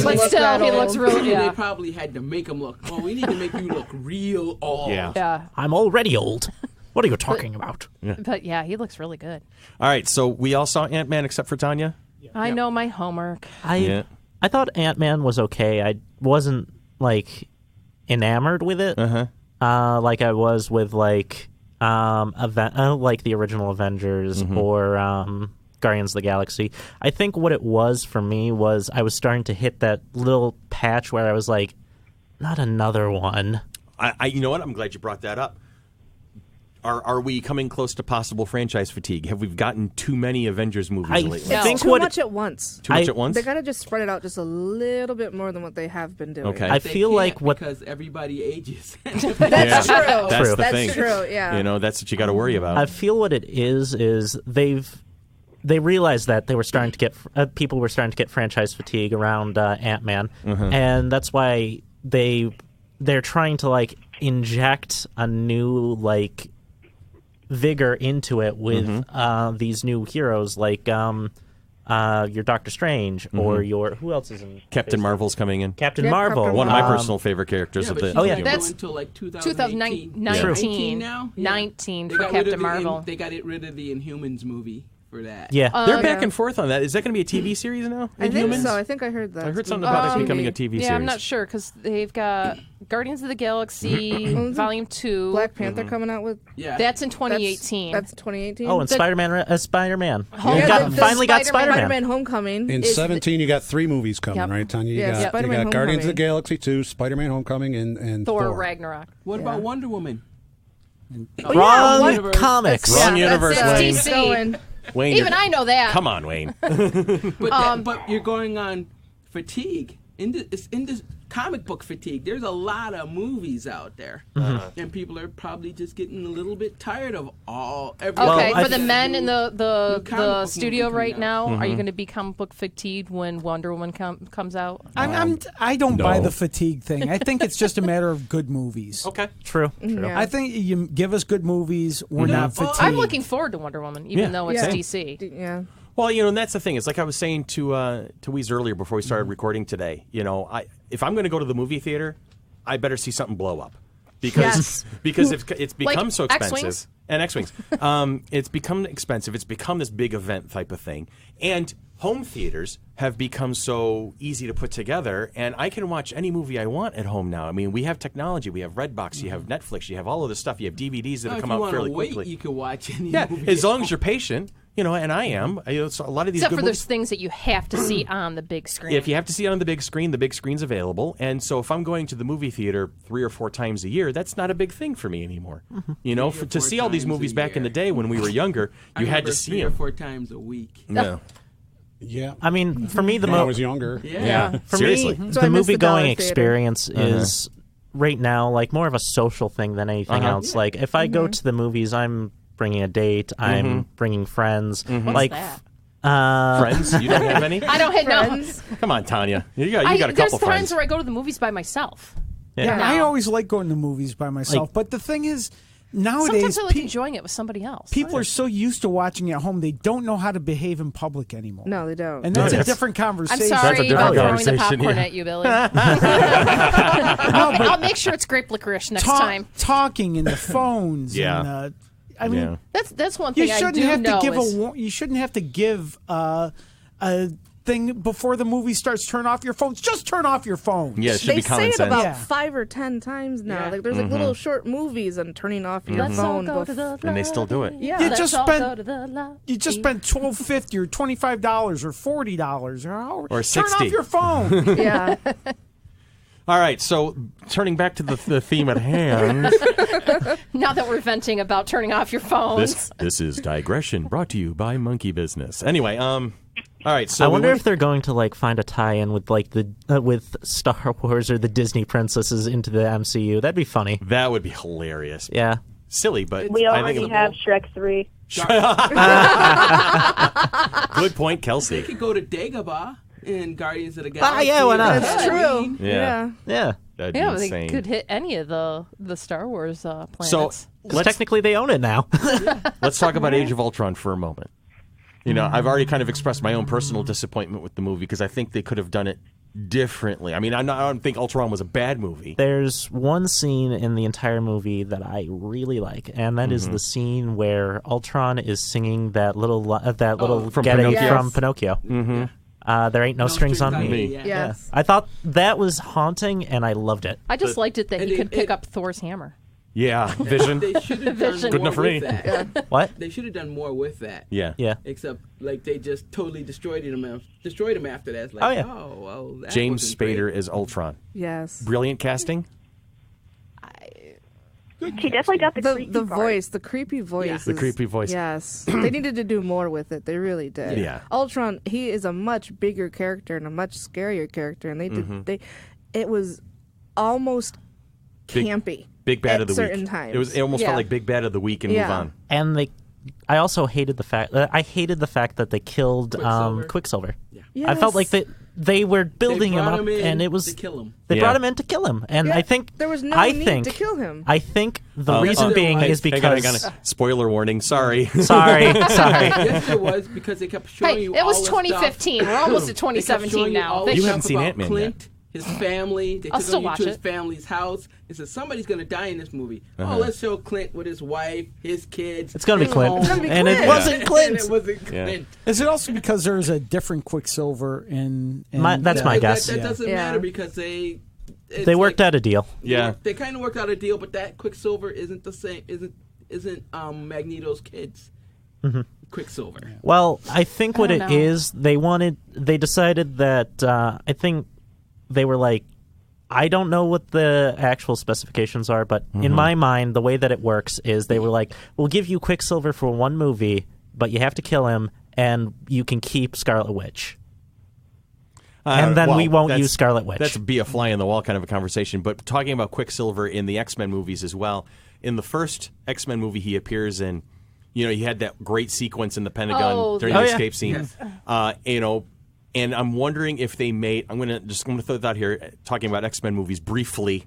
look that he looks old. really. They Yeah. probably had to make him look. Oh, we need to make you look real old. Yeah. Yeah. I'm already old. What are you talking about? But yeah, he looks really good. All right, so we all saw Ant-Man except for Tanya? I know my homework. Yeah. I thought Ant-Man was okay. I wasn't enamored with it, like I was with like the original Avengers or Guardians of the Galaxy. I think what it was for me was I was starting to hit that little patch where I was like, not another one. You know what? I'm glad you brought that up. Are we coming close to possible franchise fatigue? Have we gotten too many Avengers movies lately? It's think too much at once. Too much at once? They got to just spread it out just a little bit more than what they have been doing. Okay. I They feel like can't what because everybody ages. That's true. That's the That's thing. true, yeah. You know, that's what you got to worry about. I feel what it is they realized that they were starting to get people were starting to get franchise fatigue around Ant-Man, and that's why they're trying to like inject a new like vigor into it with these new heroes like your Doctor Strange or your who else is in Captain Marvel's coming in. Captain Yeah, Marvel, Captain One of my Marvel. personal favorite characters of the. Oh yeah. That's until like 2019 2019 now. 19 They for got rid of Captain the Marvel. They got rid of the Inhumans movie for that. Yeah, They're back and forth on that. Is that going to be a TV series now? I think Inhumans? so. I think I heard that. I heard something about it becoming a TV series. Yeah, I'm not sure because they've got Guardians of the Galaxy Volume 2. Black Panther coming out with. Yeah. That's in 2018. That's 2018. Oh, and Spider-Man. Spider-Man. Home- You Yeah, got, the finally got Spider-Man- Spider-Man. Homecoming. In is 17, you got 3 movies coming, Yep. right, Tanya? Yeah, You got Spider-Man Guardians of the Homecoming. Galaxy 2, Spider-Man Homecoming, and Thor Thor. Ragnarok. What about Wonder Woman? Wrong Wonder- comics. Wrong universe, that's Wayne. DC. Going. Wayne, Even you're- I know that. Come on, Wayne. But you're going on fatigue. It's in this comic book fatigue. There's a lot of movies out there, and people are probably just getting a little bit tired of every. Okay, I for the men in new the comic book studio movie right coming out. now, are you going to be comic book fatigued when Wonder Woman comes out? I don't buy no. the fatigue thing. I think it's just a matter of good movies. Okay. True. Yeah. I think you give us good movies, we're not fatigued. I'm looking forward to Wonder Woman, even though it's Yeah. DC. Yeah. Well, and that's the thing. It's like I was saying to Weez earlier before we started recording today. If I'm going to go to the movie theater, I better see something blow up, because it's become Like so expensive. X-Wings? And X-Wings. It's become expensive. It's become this big event type of thing. And home theaters have become so easy to put together, and I can watch any movie I want at home now. I mean, we have technology. We have Redbox. You have Netflix. You have all of this stuff. You have DVDs that have come out fairly quickly. You can watch any Yeah, movie. as long as you're patient. And I am. So a lot of these Except good for movies. those things that you have to see on the big screen. If you have to see it on the big screen's available. And so if I'm going to the movie theater 3 or 4 times a year, that's not a big thing for me anymore. To see all these movies back in the day when we were younger, you had to see 3 or them. 4 times a week. No. Yeah. I mean, for me, the When I was younger. Yeah. for Seriously. me, So the I miss the movie dollar going theater. experience is right now like more of a social thing than anything else. Like if I go to the movies, I'm bringing a date, I'm bringing friends. Like that? Friends? You don't have any? I don't have no. Friends. Come on, Tanya. You got a There's couple times friends. where I go to the movies by myself. Yeah, No. I always like going to movies by myself. But the thing is, nowadays, Sometimes I like enjoying it with somebody else. people are so used to watching at home, they don't know how to behave in public anymore. No, they don't. And that's a different I'm conversation. sorry different about throwing the conversation, popcorn yeah. at you, Billy. I'll make sure it's grape licorice next time. Talking and the phones. Yeah. And, I mean, That's one you thing I shouldn't do have know to give is you shouldn't have to give a thing before the movie starts. Turn off your phones. Just turn off your phone. Yeah, it should They be say common it sense. about Yeah. 5 or 10 times now. Yeah. Like there's like little short movies on turning off your let's all phone. go to the And they still do it. Yeah. You Let's just all spent- go to the lobby. You just spent $12.50 or $25 or $40 or however. Or Turn $60. off your phone. Yeah. All right, so turning back to the theme at hand. Now that we're venting about turning off your phones. This is Digression, brought to you by Monkey Business. Anyway, all right, so I wonder if they're going to like find a tie-in with like the with Star Wars or the Disney princesses into the MCU. That'd be funny. that would be hilarious. Yeah. Silly, but We I think already have Shrek 3. good point, They Kelsey. could go to Dagobah in Guardians of the Galaxy. yeah, why not? That's true. Yeah. Yeah. That'd be Yeah, insane. they could hit any of the Star Wars planets. So Because technically they own it now. let's talk about Age of Ultron for a moment. I've already kind of expressed my own personal disappointment with the movie because I think they could have done it differently. I mean, I don't think Ultron was a bad movie. There's one scene in the entire movie that I really like, and that is the scene where Ultron is singing that little From Getty Pinocchio? from Pinocchio. There ain't no strings on me. Yeah. Yes. I thought that was haunting, and I loved it. I just liked it that and he it- could pick it- up Thor's hammer. Yeah, Vision. They should have done Vision. more Good enough for with me. that. What? They should have done more with that. Yeah. Yeah. Except, like, they just totally destroyed him after that. It's like, Oh, yeah. well, that James wasn't Spader great. is Ultron. Yes. Brilliant casting. He definitely got the creepy The part. voice, the creepy voice. Yeah. The is- creepy voice. Yes. They needed to do more with it. They really did. Yeah. Ultron, he is a much bigger character and a much scarier character, and it was almost Big- campy. Big bad at of the certain week. times. It almost Yeah. felt like big bad of the week and move Yeah. on. And I also hated the fact that they killed Quicksilver. Yes. I felt like they were building him brought up, him in and it was to kill him. they Yeah. brought him in to kill him, and Yeah, I think there was no I need think, to kill him. I think the reason being is because Hang on. Spoiler warning. Sorry. sorry. Yes, it was because they kept showing Hey, you. it was all the stuff. 2015. We're almost at They kept 2017 showing you now. all They the You should- haven't stuff seen about Ant-Man Clint, his family. They I'll took still him watch to his it. family's house and said somebody's going to die in this movie. Oh, let's show Clint with his wife, his kids. It's gonna be his Clint. home. It's gonna be And it Clint. wasn't And Clint. it wasn't Yeah. Clint. Is it also because there's a different Quicksilver in That's my guess. That Yeah. doesn't Yeah. matter because it's They worked like- out a deal. Yeah. They kind of worked out a deal, but that Quicksilver isn't the same. Isn't Magneto's kids? Quicksilver. Well, I think what I it don't know. is, they decided that I think they were like, I don't know what the actual specifications are, but in my mind, the way that it works is they were like, we'll give you Quicksilver for one movie, but you have to kill him, and you can keep Scarlet Witch. And then we won't use Scarlet Witch. That's be a fly in the wall kind of a conversation. But talking about Quicksilver in the X-Men movies as well, in the first X-Men movie he appears in, he had that great sequence in the Pentagon during the yeah. escape scene. And I'm wondering if they made. I'm gonna throw that out here, talking about X-Men movies briefly.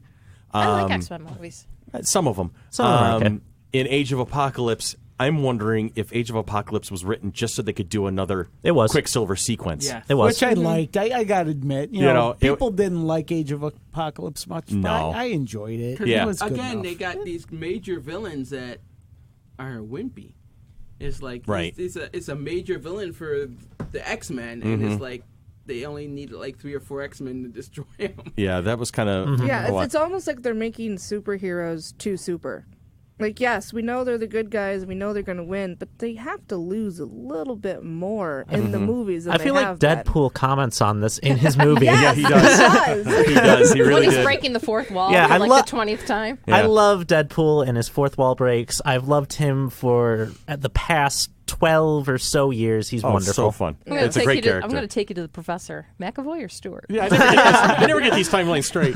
I like X-Men movies. Some of them. Some of them are okay. In Age of Apocalypse, I'm wondering if Age of Apocalypse was written just so they could do another It was. Quicksilver sequence. Yeah. it was. Which I liked. I got to admit, people didn't like Age of Apocalypse much. But No. I enjoyed it. Yeah. It was good Again, enough. they got these major villains that are wimpy. It's like Right. it's a major villain for the X-Men, and it's like they only need like 3 or 4 X-Men to destroy him. Yeah, that was kind of. Yeah, it's almost like they're making superheroes too super. Like, yes, we know they're the good guys, we know they're going to win, but they have to lose a little bit more in the movies than I feel they like have been. Deadpool comments on this in his movie. Yes, he does. He does. He When really he's did. breaking the fourth wall Yeah, for I like the 20th time. Yeah. I love Deadpool and his fourth wall breaks. I've loved him for the past 12 or so years. He's Oh, wonderful. so fun. I'm gonna It's a take great you to, character. I'm going to take you to the professor. McAvoy or Stewart? Yeah, I never get these timelines straight.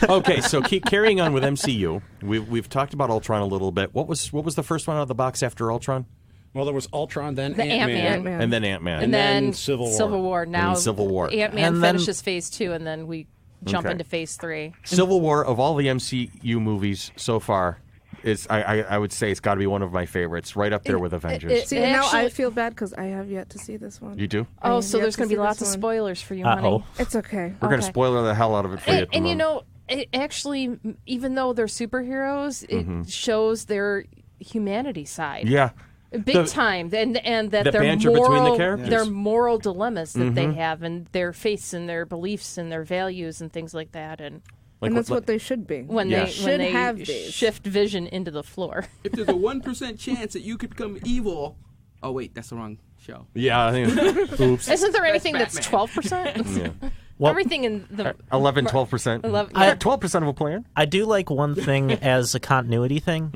Okay, so keep carrying on with MCU. We've talked about Ultron a little bit. What was the first one out of the box after Ultron? Well, there was Ultron, then The Ant-Man. Ant-Man. And then Ant-Man. And then Civil War. Now then Civil War. Ant-Man And then- finishes phase 2, and then we jump Okay. into phase 3. Civil War, of all the MCU movies so far, is I would say it's got to be one of my favorites, right up there with Avengers. See, now I Actually- feel bad because I have yet to see this one. You do? I Oh, have so yet there's to going to see be lots this of one. spoilers for you, Uh-oh. honey. It's okay. We're going to Okay. spoiler the hell out of it for you at the And you moment. know, it actually, even though they're superheroes, it shows their humanity side. Yeah. Big time, and that the their banter between the moral, characters. their moral dilemmas that they have, and their faiths and their beliefs and their values and things like that, and Like And that's what they should be. when Yeah. they Should when they have these. shift Vision into the floor. If there's a 1% chance that you could become evil, oh wait, that's the wrong show. Yeah, I think. Oops. Isn't there anything that's Batman. 12%? Well- Everything in the 11, 12%. 11 Yeah, 12% of a plan. I do like one thing as a continuity thing.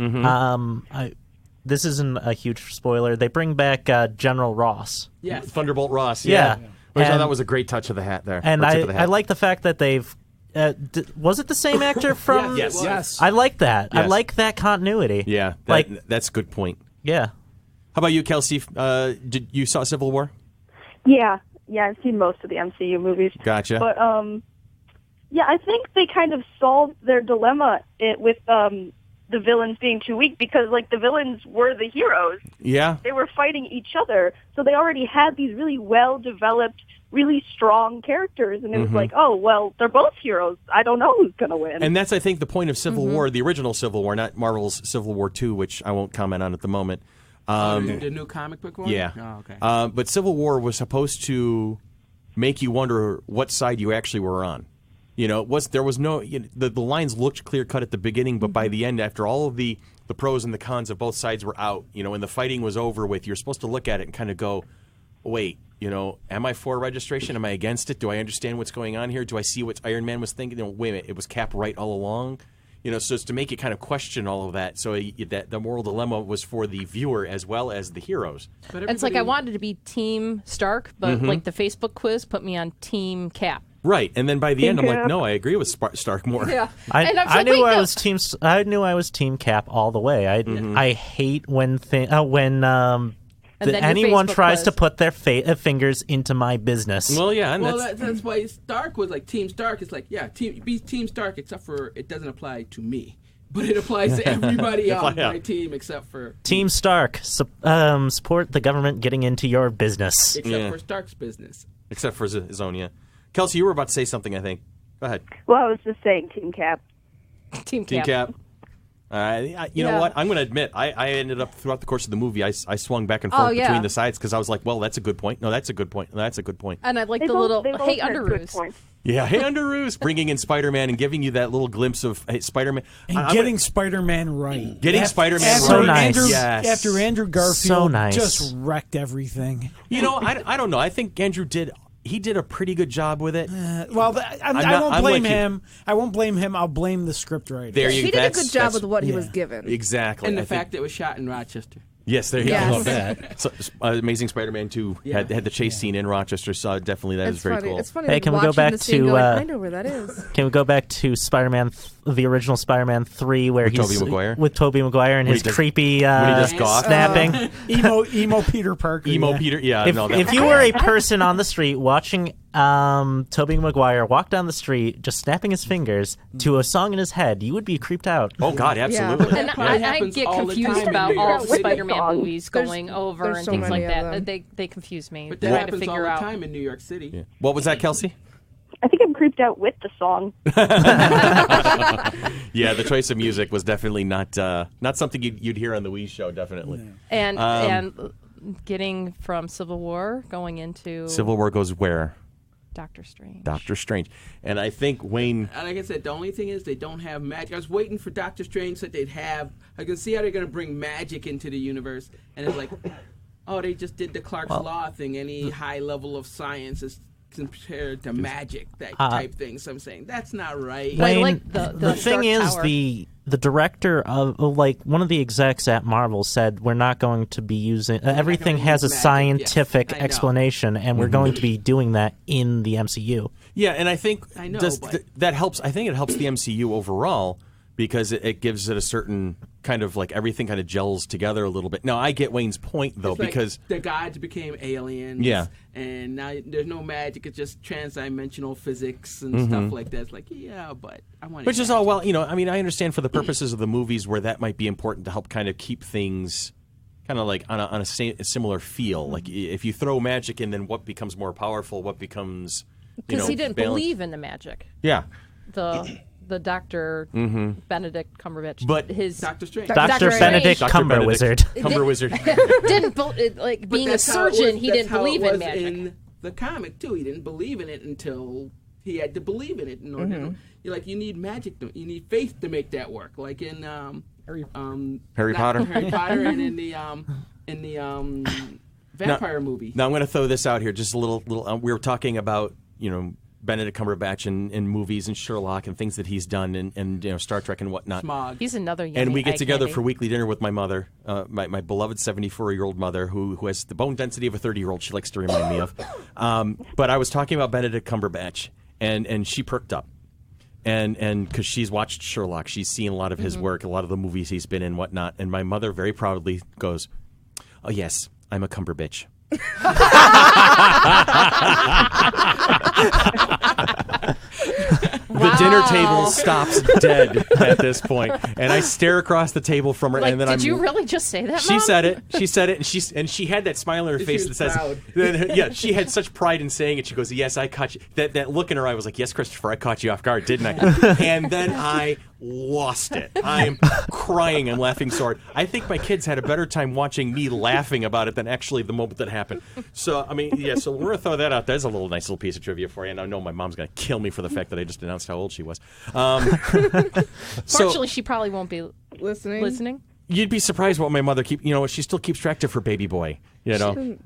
This isn't a huge spoiler. They bring back General Ross. Yes. Thunderbolt Ross. Yeah. Which I And- thought was a great touch of the hat there. And or tip of the hat. I like the fact that they've. Was it the same actor from? Yes, it was. Yes. I like that. I Yes. like that continuity. Yeah, that's a good point. Yeah. How about you, Kelsey? Did you saw Civil War? Yeah, I've seen most of the MCU movies. Gotcha. But yeah, I think they kind of solved their dilemma with the villains being too weak because, like, the villains were the heroes. Yeah. They were fighting each other, so they already had these really well-developed, really strong characters, and it was like, oh, well, they're both heroes. I don't know who's going to win. And that's, I think, the point of Civil War, the original Civil War, not Marvel's Civil War 2, which I won't comment on at the moment. The new comic book one? Yeah. Oh, okay. But Civil War was supposed to make you wonder what side you actually were on. There was no the lines looked clear cut at the beginning, but by the end, after all of the pros and the cons of both sides were out, and the fighting was over with, you're supposed to look at it and kind of go, wait, am I for registration? Am I against it? Do I understand what's going on here? Do I see what Iron Man was thinking? Wait a minute, it was Cap right all along. So it's to make you kind of question all of that. So that the moral dilemma was for the viewer as well as the heroes. It's like I wanted to be Team Stark, but like the Facebook quiz put me on Team Cap. Right, and then by the end, I'm like, no, I agree with Stark more. Yeah, I knew I was Team. I knew I was Team Cap all the way. I hate when anyone tries to put their fingers into my business. Well, yeah, and that's why Stark was like Team Stark. It's like, be Team Stark, except for it doesn't apply to me, but it applies to everybody on my team except for Team Stark. Support the government getting into your business, except for Stark's business, except for his own. Yeah, Kelsey, you were about to say something. I think. Go ahead. Well, I was just saying Team Cap. Team Cap. You know what? I'm going to admit, I ended up throughout the course of the movie, I swung back and forth between the sides because I was like, well, that's a good point. No, that's a good point. No, that's a good point. And I like the little, hey, Underoos. Yeah, hey, Underoos, bringing in Spider-Man and giving you that little glimpse of Spider-Man. And getting Spider-Man right. Getting Spider-Man so right. Nice. After Andrew Garfield just wrecked everything. I don't know. I think Andrew did a pretty good job with it. I won't blame him. I won't blame him. I'll blame the scriptwriter. He did a good job with what he was given. Exactly. And the fact that it was shot in Rochester. Yes, there you go. I love that. So, Amazing Spider-Man 2 had the chase scene in Rochester, so definitely that is very cool. It's funny. Hey, can we go back to? I know where that is. Can we go back to Spider-Man, the original Spider-Man 3, where with Tobey Maguire? With Tobey Maguire and his creepy when he does golf. snapping, emo Peter Parker. Peter. Yeah. If you were a person on the street watching Tobey Maguire walk down the street, just snapping his fingers to a song in his head, you would be creeped out. Oh God, absolutely. And I get confused about all the Spider-Man movies going over and so things like many that. They confuse me. But that happens all the time in New York City. Yeah. What was that, Kelsey? I think I'm creeped out with the song. Yeah, the choice of music was definitely not something you'd hear on the Wii show, definitely. And getting from Civil War going into Civil War goes where? Doctor Strange. Doctor Strange. And I think Wayne... Like I said, the only thing is they don't have magic. I was waiting for Doctor Strange that they'd have... I can see how they're going to bring magic into the universe. And it's like, they just did the Clark's Law thing. Any high level of science is compared to magic, that type thing. So I'm saying, that's not right. Wayne, I like the thing is, Tower. the director of one of the execs at Marvel said we're not going to be using everything has a scientific explanation, and we're going to be doing that in the MCU. Yeah, and I think that helps. I think it helps the MCU overall because it gives it a certain kind of like everything kind of gels together a little bit. Now I get Wayne's point though, because the gods became aliens. Yeah. And now there's no magic; it's just transdimensional physics and stuff like that. It's like, but I want. Which is all well, I mean, I understand for the purposes of the movies where that might be important to help kind of keep things kind of like on a similar feel. Like if you throw magic in, then what becomes more powerful? What becomes because he didn't believe in the magic. Yeah. The Doctor Benedict Cumberbatch, but his Doctor Strange, Dr. Benedict Cumberwizard didn't being a surgeon. He didn't believe in magic. In the comic too, he didn't believe in it until he had to believe in it in order. You need magic. You need faith to make that work. Like in Harry Potter, and in the vampire movie. Now I'm going to throw this out here, just a little. We were talking about Benedict Cumberbatch in movies and Sherlock and things that he's done and Star Trek and whatnot. Smog. He's another yummy and we get together candy. for weekly dinner with my mother, my beloved 74-year-old mother who has the bone density of a 30-year-old. She likes to remind me of. But I was talking about Benedict Cumberbatch and she perked up. And because she's watched Sherlock, she's seen a lot of his work, a lot of the movies he's been in, whatnot. And my mother very proudly goes, "Oh yes, I'm a Cumberbitch." The dinner table stops dead at this point, and I stare across the table from her. Like, and then did you really just say that, She Mom? said it. She said it, and she had that smile on her face that says, "Yeah." She had such pride in saying it. She goes, "Yes, I caught you." That look in her eye was like, "Yes, Christopher, I caught you off guard, didn't I?" And then I lost it. I'm crying and laughing so hard. I think my kids had a better time watching me laughing about it than actually the moment that happened. So, I mean, yeah, so we're going to throw that out. There's a nice little piece of trivia for you. And I know my mom's going to kill me for the fact that I just announced how old she was. Fortunately, she probably won't be listening. You'd be surprised what my mother she still keeps track of her baby boy, you know.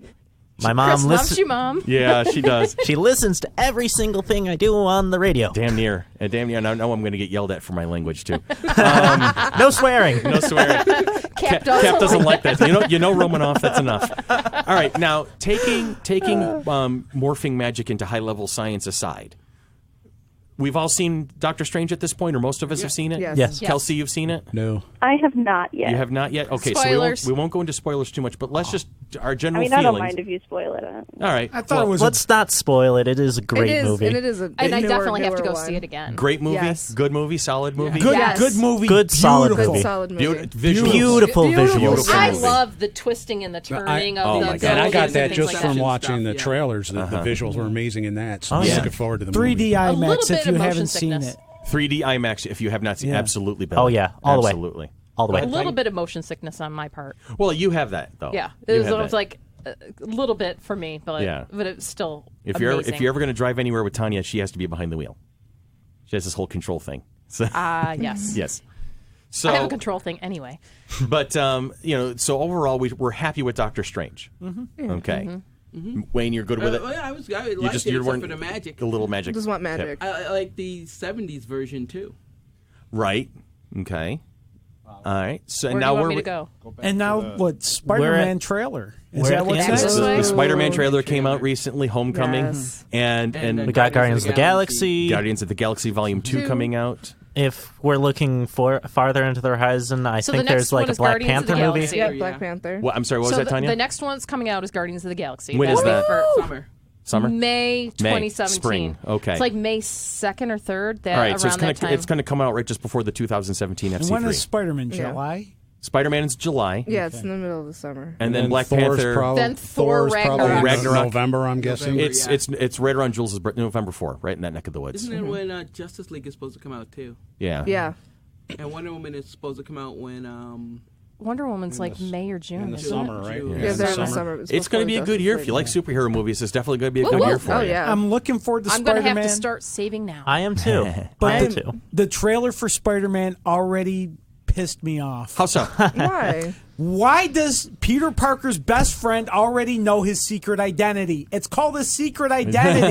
My mom loves you, Mom. Yeah, she does. She listens to every single thing I do on the radio. Damn near. And I know I'm going to get yelled at for my language, too. No swearing. No swearing. Cap doesn't like that. You know, Romanoff, that's enough. All right, now, taking morphing magic into high-level science aside, we've all seen Doctor Strange at this point, or most of us have seen it? Yes. Kelsey, you've seen it? No. I have not yet. You have not yet? Okay, Spoilers. so we won't go into spoilers too much, but let's just, our general I feelings. don't mind if you spoil it. All right. I thought it was Let's not spoil it. It is a great movie. And it is a And I newer- definitely have to newer go one. see it again. Great movie, Yes. good movie, solid movie. good, Yes. good movie, Good, solid beautiful. Good solid movie. Visual. Beautiful Beautiful. visuals. I movie. love the twisting and the turning of oh the my God. And I got buildings that and just things from like that. watching the Yeah. trailers. The visuals were amazing in that. So Oh, I'm yeah. looking forward to the 3D movie. little IMAX bit if you of motion haven't seen sickness. it. 3D IMAX, if you have not seen Yeah. absolutely. Bill. Oh, yeah. All the way. Absolutely. All the way. A little bit of motion sickness on my part. Well, you have that, though. Yeah, You it was, have it was that. like a little bit for me, but Yeah. but it's still If amazing. you're ever going to drive anywhere with Tanya, she has to be behind the wheel. She has this whole control thing. So, Yes. yes. So, I have a control thing anyway. but so overall, we're happy with Doctor Strange. Mm-hmm. Okay. Wayne, you're good with it. I liked it you except weren't for the magic. the little magic. Just want magic. I like the 70s version, too. Right. Okay. All right. So Where now do you want we're me to go? And now, what, Spider-Man trailer? Is we're that at what's the end. next? the Ooh. Spider-Man trailer came out recently, Homecoming, Yes. and We got Guardians of the Galaxy. Guardians of the Galaxy Volume 2 coming out. If we're looking farther into the horizon, I So the think next there's like one a is Black Guardians of the Panther movie. Galaxy. Yeah, Yeah. Black Panther. What? I'm sorry. What was So that, Tanya? the next one's coming out is Guardians of the Galaxy. When is That'll be that? for Summer. Summer. May 2017. Spring. Okay. It's like May 2nd or 3rd. That, All right. So around that time. it's going to come out right just before the 2017 And when is FC3. Spider-Man? Yeah. July? Spider-Man is July. Yeah, it's in the middle of the summer. And then Black Thor's Panther. Then Thor Thor's probably Ragnarok. in Ragnarok. November, I'm guessing. November. It's right around Jules' birthday, November 4, right in that neck of the woods. Isn't it when Justice League is supposed to come out, too? Yeah. Yeah. And Wonder Woman is supposed to come out when... Wonder Woman's like May or June. in the isn't summer, it? right? June. Yeah, they're in the summer. It's going to be a good year if you like superhero movies. It's definitely going to be a good Woo-woo. year for Oh, you. yeah. I'm looking forward to I'm going Spider-Man. to have to start saving now. I am too. I But am then too. the trailer for Spider-Man already pissed me off. How so? Why? Why does Peter Parker's best friend already know his secret identity? It's called a secret identity.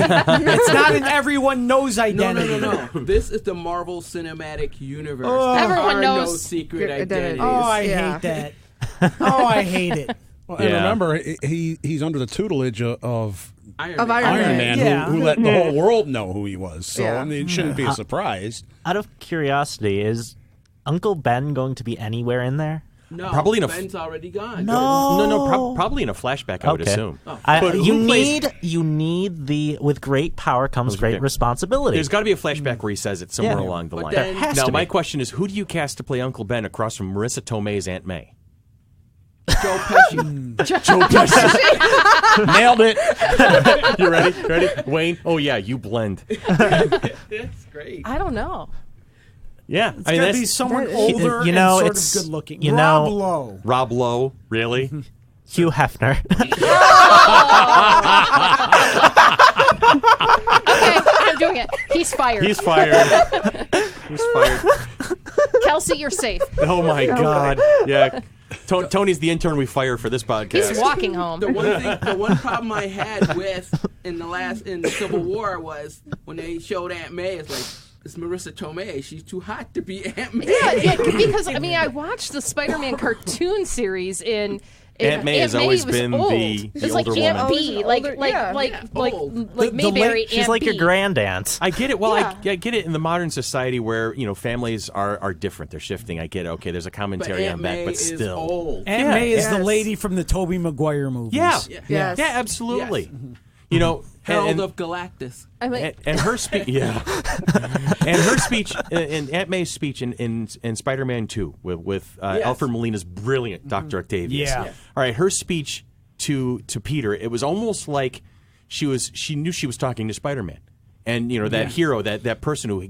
It's not an everyone knows No, identity. no. This is the Marvel Cinematic Universe. Oh. There Everyone are knows no secret secret identities. Oh, I Yeah. hate that. Oh, I hate it. Well, and Yeah. remember, he's under the tutelage of Of Iron Iron Man. Man, Yeah. who let the whole world know who he was. So Yeah. I mean, it shouldn't be a surprise. Out of curiosity, is Uncle Ben going to be anywhere in there? No, Probably in a- Ben's already gone. No, probably in a flashback, I would Okay. assume. I, you who plays- need the with great power comes great okay. responsibility. There's got to be a flashback where he says it somewhere Yeah. along the But line. then- There has Now, to my be. question is, who do you cast to play Uncle Ben across from Marissa Tomei's Aunt May? Joe Pesci. Joe Pesci. Nailed it. You ready? Ready? Wayne? Oh, yeah, you blend. That's great. I don't know. Yeah. It's got to be someone older you know, and it's- sort of good looking. you Rob know- Lowe. Rob Lowe. Really? Hugh Hefner. Okay, I'm doing it. He's fired. He's fired. He's fired. Kelsey, you're safe. Oh, my God. Yeah. Tony's the intern we fire for this podcast. He's walking home. The one problem I had with in the Civil War was when they showed Aunt May. It's like, it's Marissa Tomei. She's too hot to be Aunt May. Yeah, because I mean, I watched the Spider-Man cartoon series in. Aunt May has always was been old. the It was like older Aunt woman. B, Always like older, yeah. like The Mayberry. late- She's Aunt like B. your grandaunt. I get it. Well, Yeah. I get it in the modern society where, families are different. They're shifting. I get it. Okay, there's a But commentary Aunt on May that, but is still. old. Aunt Yeah. May is the Yes. lady from the Tobey Maguire movies. Yeah. Yes. Yeah, absolutely. Yes. Herald and, of Galactus. I'm like, and her speech, yeah, and her speech, and Aunt May's speech in Spider-Man 2 with Alfred Molina's brilliant Dr. Octavius. Yeah. All right, her speech to Peter, it was almost like she knew she was talking to Spider-Man. And that hero, that person who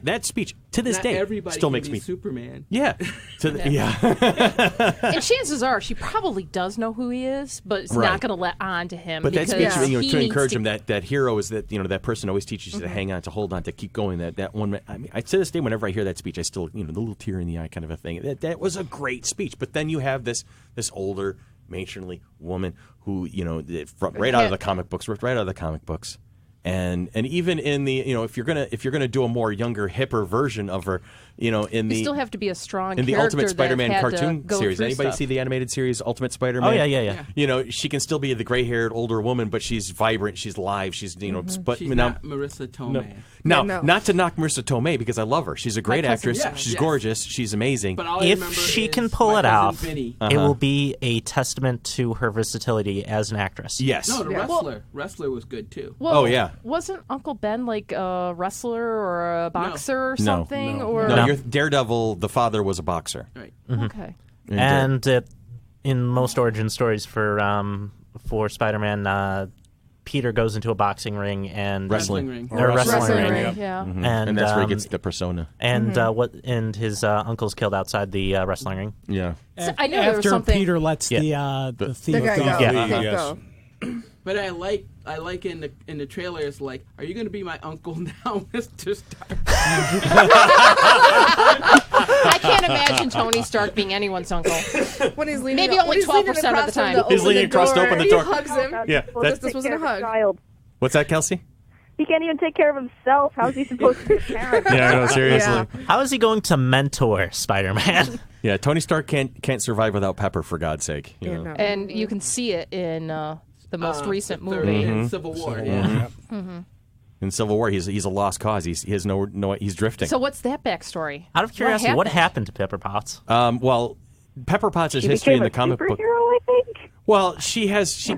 that speech to this day everybody still can makes be me Superman. Yeah, And chances are she probably does know who he is, but it's not going to let on to him. But that because speech, to encourage to, him, that hero is that that person always teaches you to hang on, to hold on, to keep going. That one. I mean, to this day, whenever I hear that speech, I still the little tear in the eye kind of a thing. That was a great speech. But then you have this older matronly woman who right out of the comic books, ripped right out of the comic books. And even in the if you're gonna do a more younger, hipper version of her, in the you still have to be a strong in the character Ultimate Spider-Man that had cartoon to go series. through Anybody stuff. see the animated series Ultimate Spider-Man? Oh yeah. She can still be the gray-haired older woman, but she's vibrant, she's live, she's but She's now not Marissa Tomei. not to knock Marissa Tomei because I love her. She's a great actress. yeah, she's yes. gorgeous. She's amazing. But all I If remember she is can pull my it cousin off, Vinny. it will be a testament to her versatility as an actress. Yes. No, the wrestler was good too. Well, Oh, yeah. Wasn't Uncle Ben like a wrestler or a boxer or No. something? Or No, your Daredevil, the father was a boxer. Right. okay. And in most origin stories for Spider-Man, Peter goes into a boxing ring and Wrestling ring. or wrestling Wrestling ring. ring, yeah. And that's where he gets the persona. And his uncle's killed outside the wrestling ring. Yeah. So I knew there was After something. Peter lets the thief guy go. go. Yeah. Yes. But I like in the trailer it's like, are you going to be my uncle now, Mr. Stark? I can't imagine Tony Stark being anyone's uncle. When he's leaning, Maybe when only he's leaning 12% of the across from time. to He's open leaning the across to door, open the he door. hugs him. Yeah. Well, This wasn't a hug. Child. What's that, Kelsey? He can't even take care of himself. How's he supposed to be a parent? Yeah, I know, seriously. Yeah. How is he going to mentor Spider-Man? Yeah, Tony Stark can't survive without Pepper, for God's sake. You know? No. And you can see it in the most recent the third movie. in Civil War. Yeah. In Civil War, he's a lost cause. He has no he's drifting. So what's that backstory? Out of curiosity, what happened to Pepper Potts? Well, Pepper Potts' He history in became the comic a book. superhero, I think. Well, she has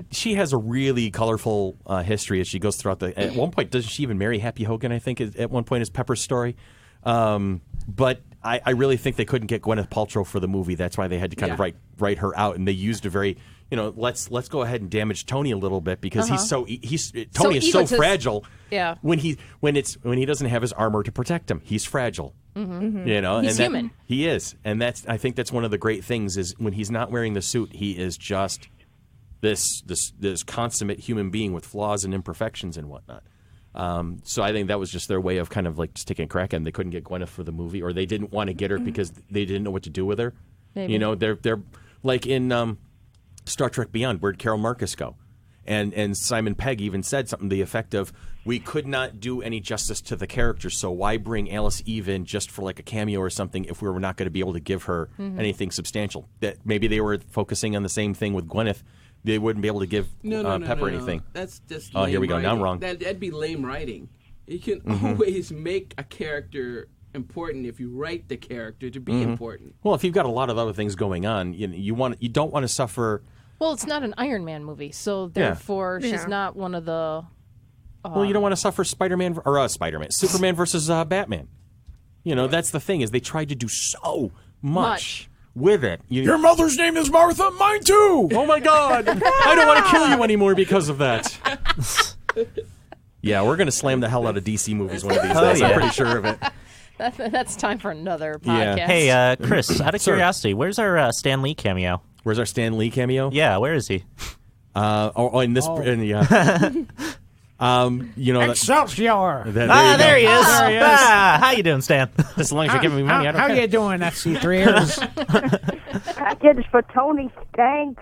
a really colorful history as she goes throughout the. At one point, doesn't she even marry Happy Hogan? I think at one point is Pepper's story. But I really think they couldn't get Gwyneth Paltrow for the movie. That's why they had to kind of write her out, and they used a very let's go ahead and damage Tony a little bit because Tony is so fragile. Yeah. When he doesn't have his armor to protect him, he's fragile. He's human. He is, and I think that's one of the great things is when he's not wearing the suit, he is just this consummate human being with flaws and imperfections and whatnot. So I think that was just their way of kind of like just taking a crack at him. They couldn't get Gwyneth for the movie, or they didn't want to get her because they didn't know what to do with her. Maybe. They're like in Star Trek Beyond, where'd Carol Marcus go? And Simon Pegg even said something to the effect of, we could not do any justice to the character, so why bring Alice Eve in just for like a cameo or something if we were not going to be able to give her anything substantial? That maybe they were focusing on the same thing with Gwyneth. They wouldn't be able to give Pepper anything. That's just Oh, here we go. lame Now I'm writing. wrong. That'd be lame writing. You can always make a character important if you write the character to be important. Well, if you've got a lot of other things going on, you don't want to suffer. Well, it's not an Iron Man movie, so therefore she's not one of the. Well, you don't want to suffer Superman versus Batman. That's the thing is they tried to do so much. With it. Your mother's name is Martha. Mine too. Oh my God! I don't want to kill you anymore because of that. Yeah, we're gonna slam the hell out of DC movies one of these days. I'm pretty sure of it. That's time for another Yeah. podcast. Hey, Chris, out of Sir. curiosity, where's our Stan Lee cameo? Where's our Stan Lee cameo? Yeah, where is he? In this. Yeah. Excelsior. There he is. How you doing, Stan? As long as you're giving me money, I don't How care. you doing, FC3ers? Package for Tony Stank.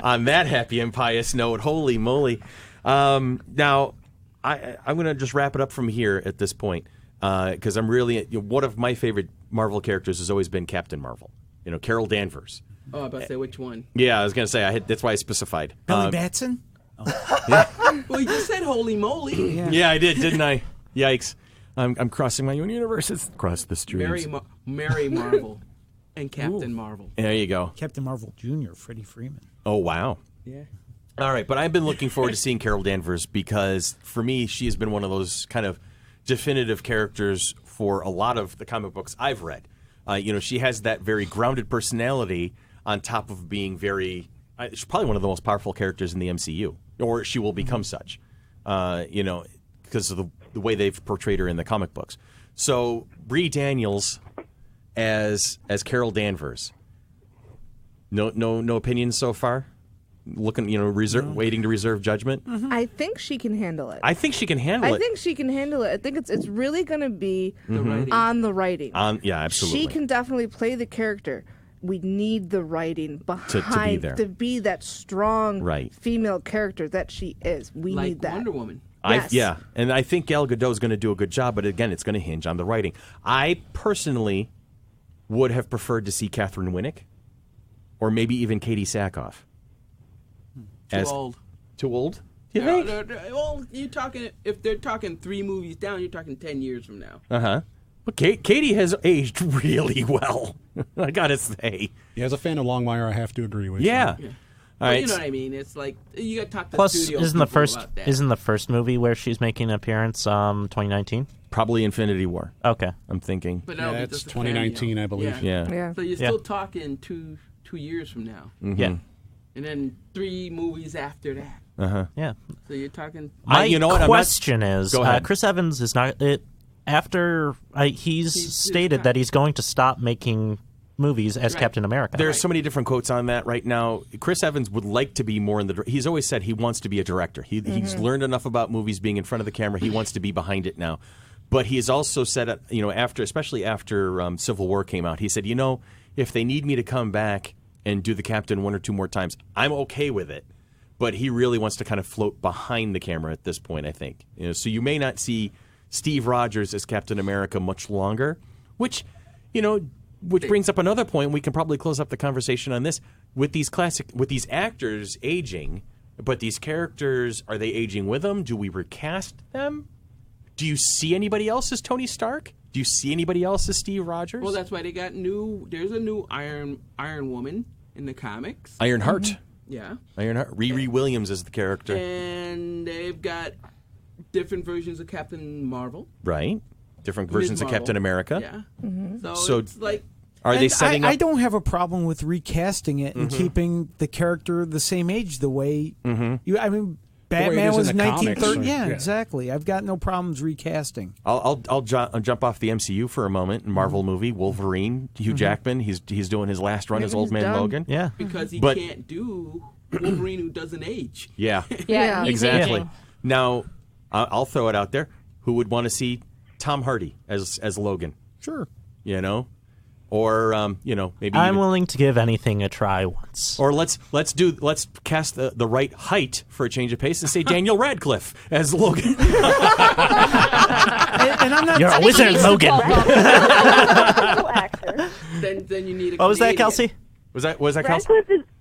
On that happy and pious note, holy moly. Now, I'm going to just wrap it up from here at this point because I'm really one of my favorite Marvel characters has always been Captain Marvel. Carol Danvers. Oh, I was about to say which one. Yeah, I was going to say that's why I specified. Billy Batson? Well, you just said holy moly. Yeah, I did, didn't I? Yikes! I'm crossing my own universes across the streets. Mary Marvel and Captain Marvel. There you go. Captain Marvel Jr., Freddie Freeman. Oh wow. Yeah. All right, but I've been looking forward to seeing Carol Danvers because, for me, she has been one of those kind of definitive characters for a lot of the comic books I've read. She has that very grounded personality on top of being very, she's probably one of the most powerful characters in the MCU, or she will become such. Because of the way they've portrayed her in the comic books. So Bree Daniels as Carol Danvers. No opinions so far. Looking, waiting to reserve judgment. Mm-hmm. I think she can handle it. I think she can handle it. I think she can handle it. I think it's really going to be writing. on the writing. Yeah, absolutely. She can definitely play the character. We need the writing behind there. to be that strong Right. female character that she is. We like need that. Wonder Woman. Yes. And I think Gal Gadot is going to do a good job, but again, it's going to hinge on the writing. I personally would have preferred to see Catherine Winnick, or maybe even Katie Sackhoff. Too old. Too old? You think? Well, you're talking. If they're talking 3 movies down, you're talking 10 years from now. But Katie has aged really well. I gotta say. Yeah, as a fan of Longmire, I have to agree with Yeah. you. All But right. you know what I mean? It's like you got to talk to Plus, studio isn't the people first about that. isn't the first movie where she's making an appearance 2019? Probably Infinity War. Okay. I'm thinking. But that'll be That's just a 2019, cameo. I believe. Yeah. Yeah. So you're still talking two years from now, Yeah. and then 3 movies after that. Yeah. So you're talking. My you know what? I'm not- question is, Go ahead. Chris Evans is not it after he's stated that he's going to stop making movies as Right. Captain America. There's so many different quotes on that right now. Chris Evans would like to be more in the. He's always said he wants to be a director. He's learned enough about movies being in front of the camera. He wants to be behind it now. But he has also said, especially after Civil War came out, he said, if they need me to come back and do the Captain 1 or 2 more times, I'm okay with it. But he really wants to kind of float behind the camera at this point, I think. So you may not see Steve Rogers as Captain America much longer, which brings up another point. We can probably close up the conversation on this. With these actors aging, but these characters, are they aging with them? Do we recast them? Do you see anybody else as Tony Stark? Do you see anybody else as Steve Rogers? Well, that's why they got there's a new Iron Woman in the comics. Ironheart. Yeah. Ironheart. Riri Williams is the character. And they've got different versions of Captain Marvel. Right. Different versions of Marvel. Captain America. Yeah. So it's like. Are they setting up? I don't have a problem with recasting it and keeping the character the same age the way Batman was in the comics, 1930. yeah. Exactly. I've got no problems recasting. I'll jump off the MCU for a moment. Marvel movie, Wolverine, Hugh Jackman. He's doing his last run as Maybe Old he's Man done. Logan. Yeah. Because he But- can't do Wolverine who doesn't age. Yeah. Yeah, he's Exactly. aging. Now, I'll throw it out there. Who would want to see Tom Hardy as Logan? Sure. Or maybe I'm even- willing to give anything a try once. Or let's cast the right height for a change of pace and say Daniel Radcliffe as Logan. And I'm not. You're a wizard, Logan. actor. Then you need a What was that, Canadian. Kelsey? Was that Kelsey?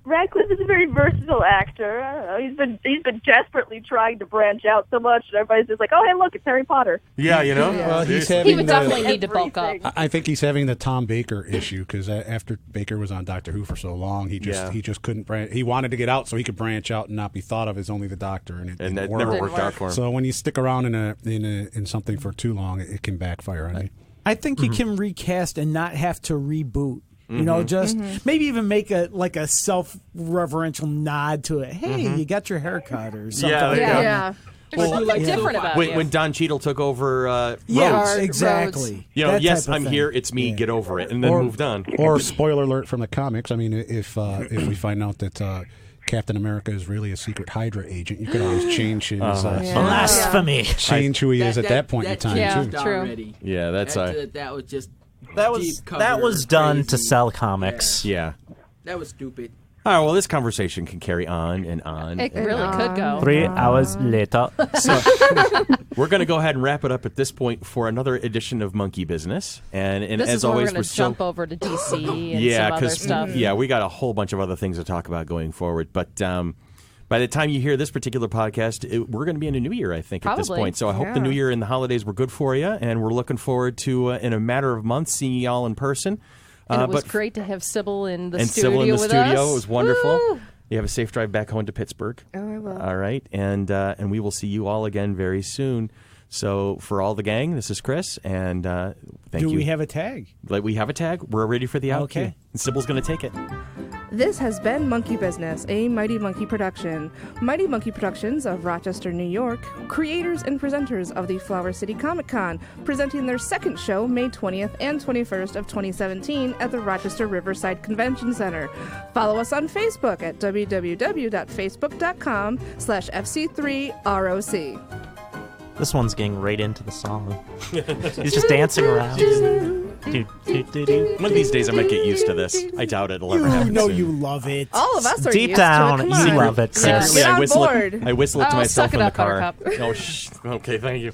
Radcliffe is a very versatile actor. I don't know. He's been desperately trying to branch out so much, and everybody's just like, "Oh, hey, look, it's Harry Potter." Yeah, Well, he's He having would definitely need to bulk up. Everything. I think he's having the Tom Baker issue because after Baker was on Doctor Who for so long, he just couldn't branch. He wanted to get out so he could branch out and not be thought of as only the Doctor, and it And didn't that work. never worked out for him. So when you stick around in something for too long, it can backfire on you. I think you can recast and not have to reboot. Just maybe even make a self-reverential nod to it. Hey, you got your haircut or something. Yeah, like there you that. go. Yeah. There's something different about you. When Don Cheadle took over Yeah, Rhodes, exactly. yes, That type of I'm thing. here. It's me. Get over it, and then moved on. Or spoiler alert from the comics. I mean, if we find out that Captain America is really a secret Hydra agent, you could always change his Blasphemy. change who he is at that point in time Yeah. too. True. Already. Yeah, that's that was just That deep was cover, done to crazy. sell comics. yeah. That was stupid. All right. Well, this conversation can carry on and on. It really could go. 3 hours later. We're going to go ahead and wrap it up at this point for another edition of Monkey Business. And This as is where always, we're going to jump over to DC and some other stuff. yeah, we got a whole bunch of other things to talk about going forward. But by the time you hear this particular podcast, we're going to be in a new year, I think, at this Probably. point. So I hope the new year and the holidays were good for you, and we're looking forward to, in a matter of months, seeing you all in person. And it was but great to have Sybil in the and studio Sybil in the with studio. us. It was wonderful. Woo! You have a safe drive back home to Pittsburgh. Oh, I will. All right, and we will see you all again very soon. So for all the gang, this is Chris, and thank you. Do we have a tag? We have a tag. We're ready for the out Okay. cue. And Sybil's going to take it. This has been Monkey Business, a Mighty Monkey production. Mighty Monkey Productions of Rochester, New York, creators and presenters of the Flower City Comic Con, presenting their second show May 20th and 21st of 2017 at the Rochester Riverside Convention Center. Follow us on Facebook at www.facebook.com/FC3ROC. This one's getting right into the song. He's just dancing around. Do. One of these days I might get used to this. I doubt it'll ever happen. No, soon. you love it. All of us are Deep used down, to it. you Come on. love it, Chris. Secretly, Get on I whistle board. it to Oh, myself suck it in the up, car. Buttercup. Oh, okay, thank you.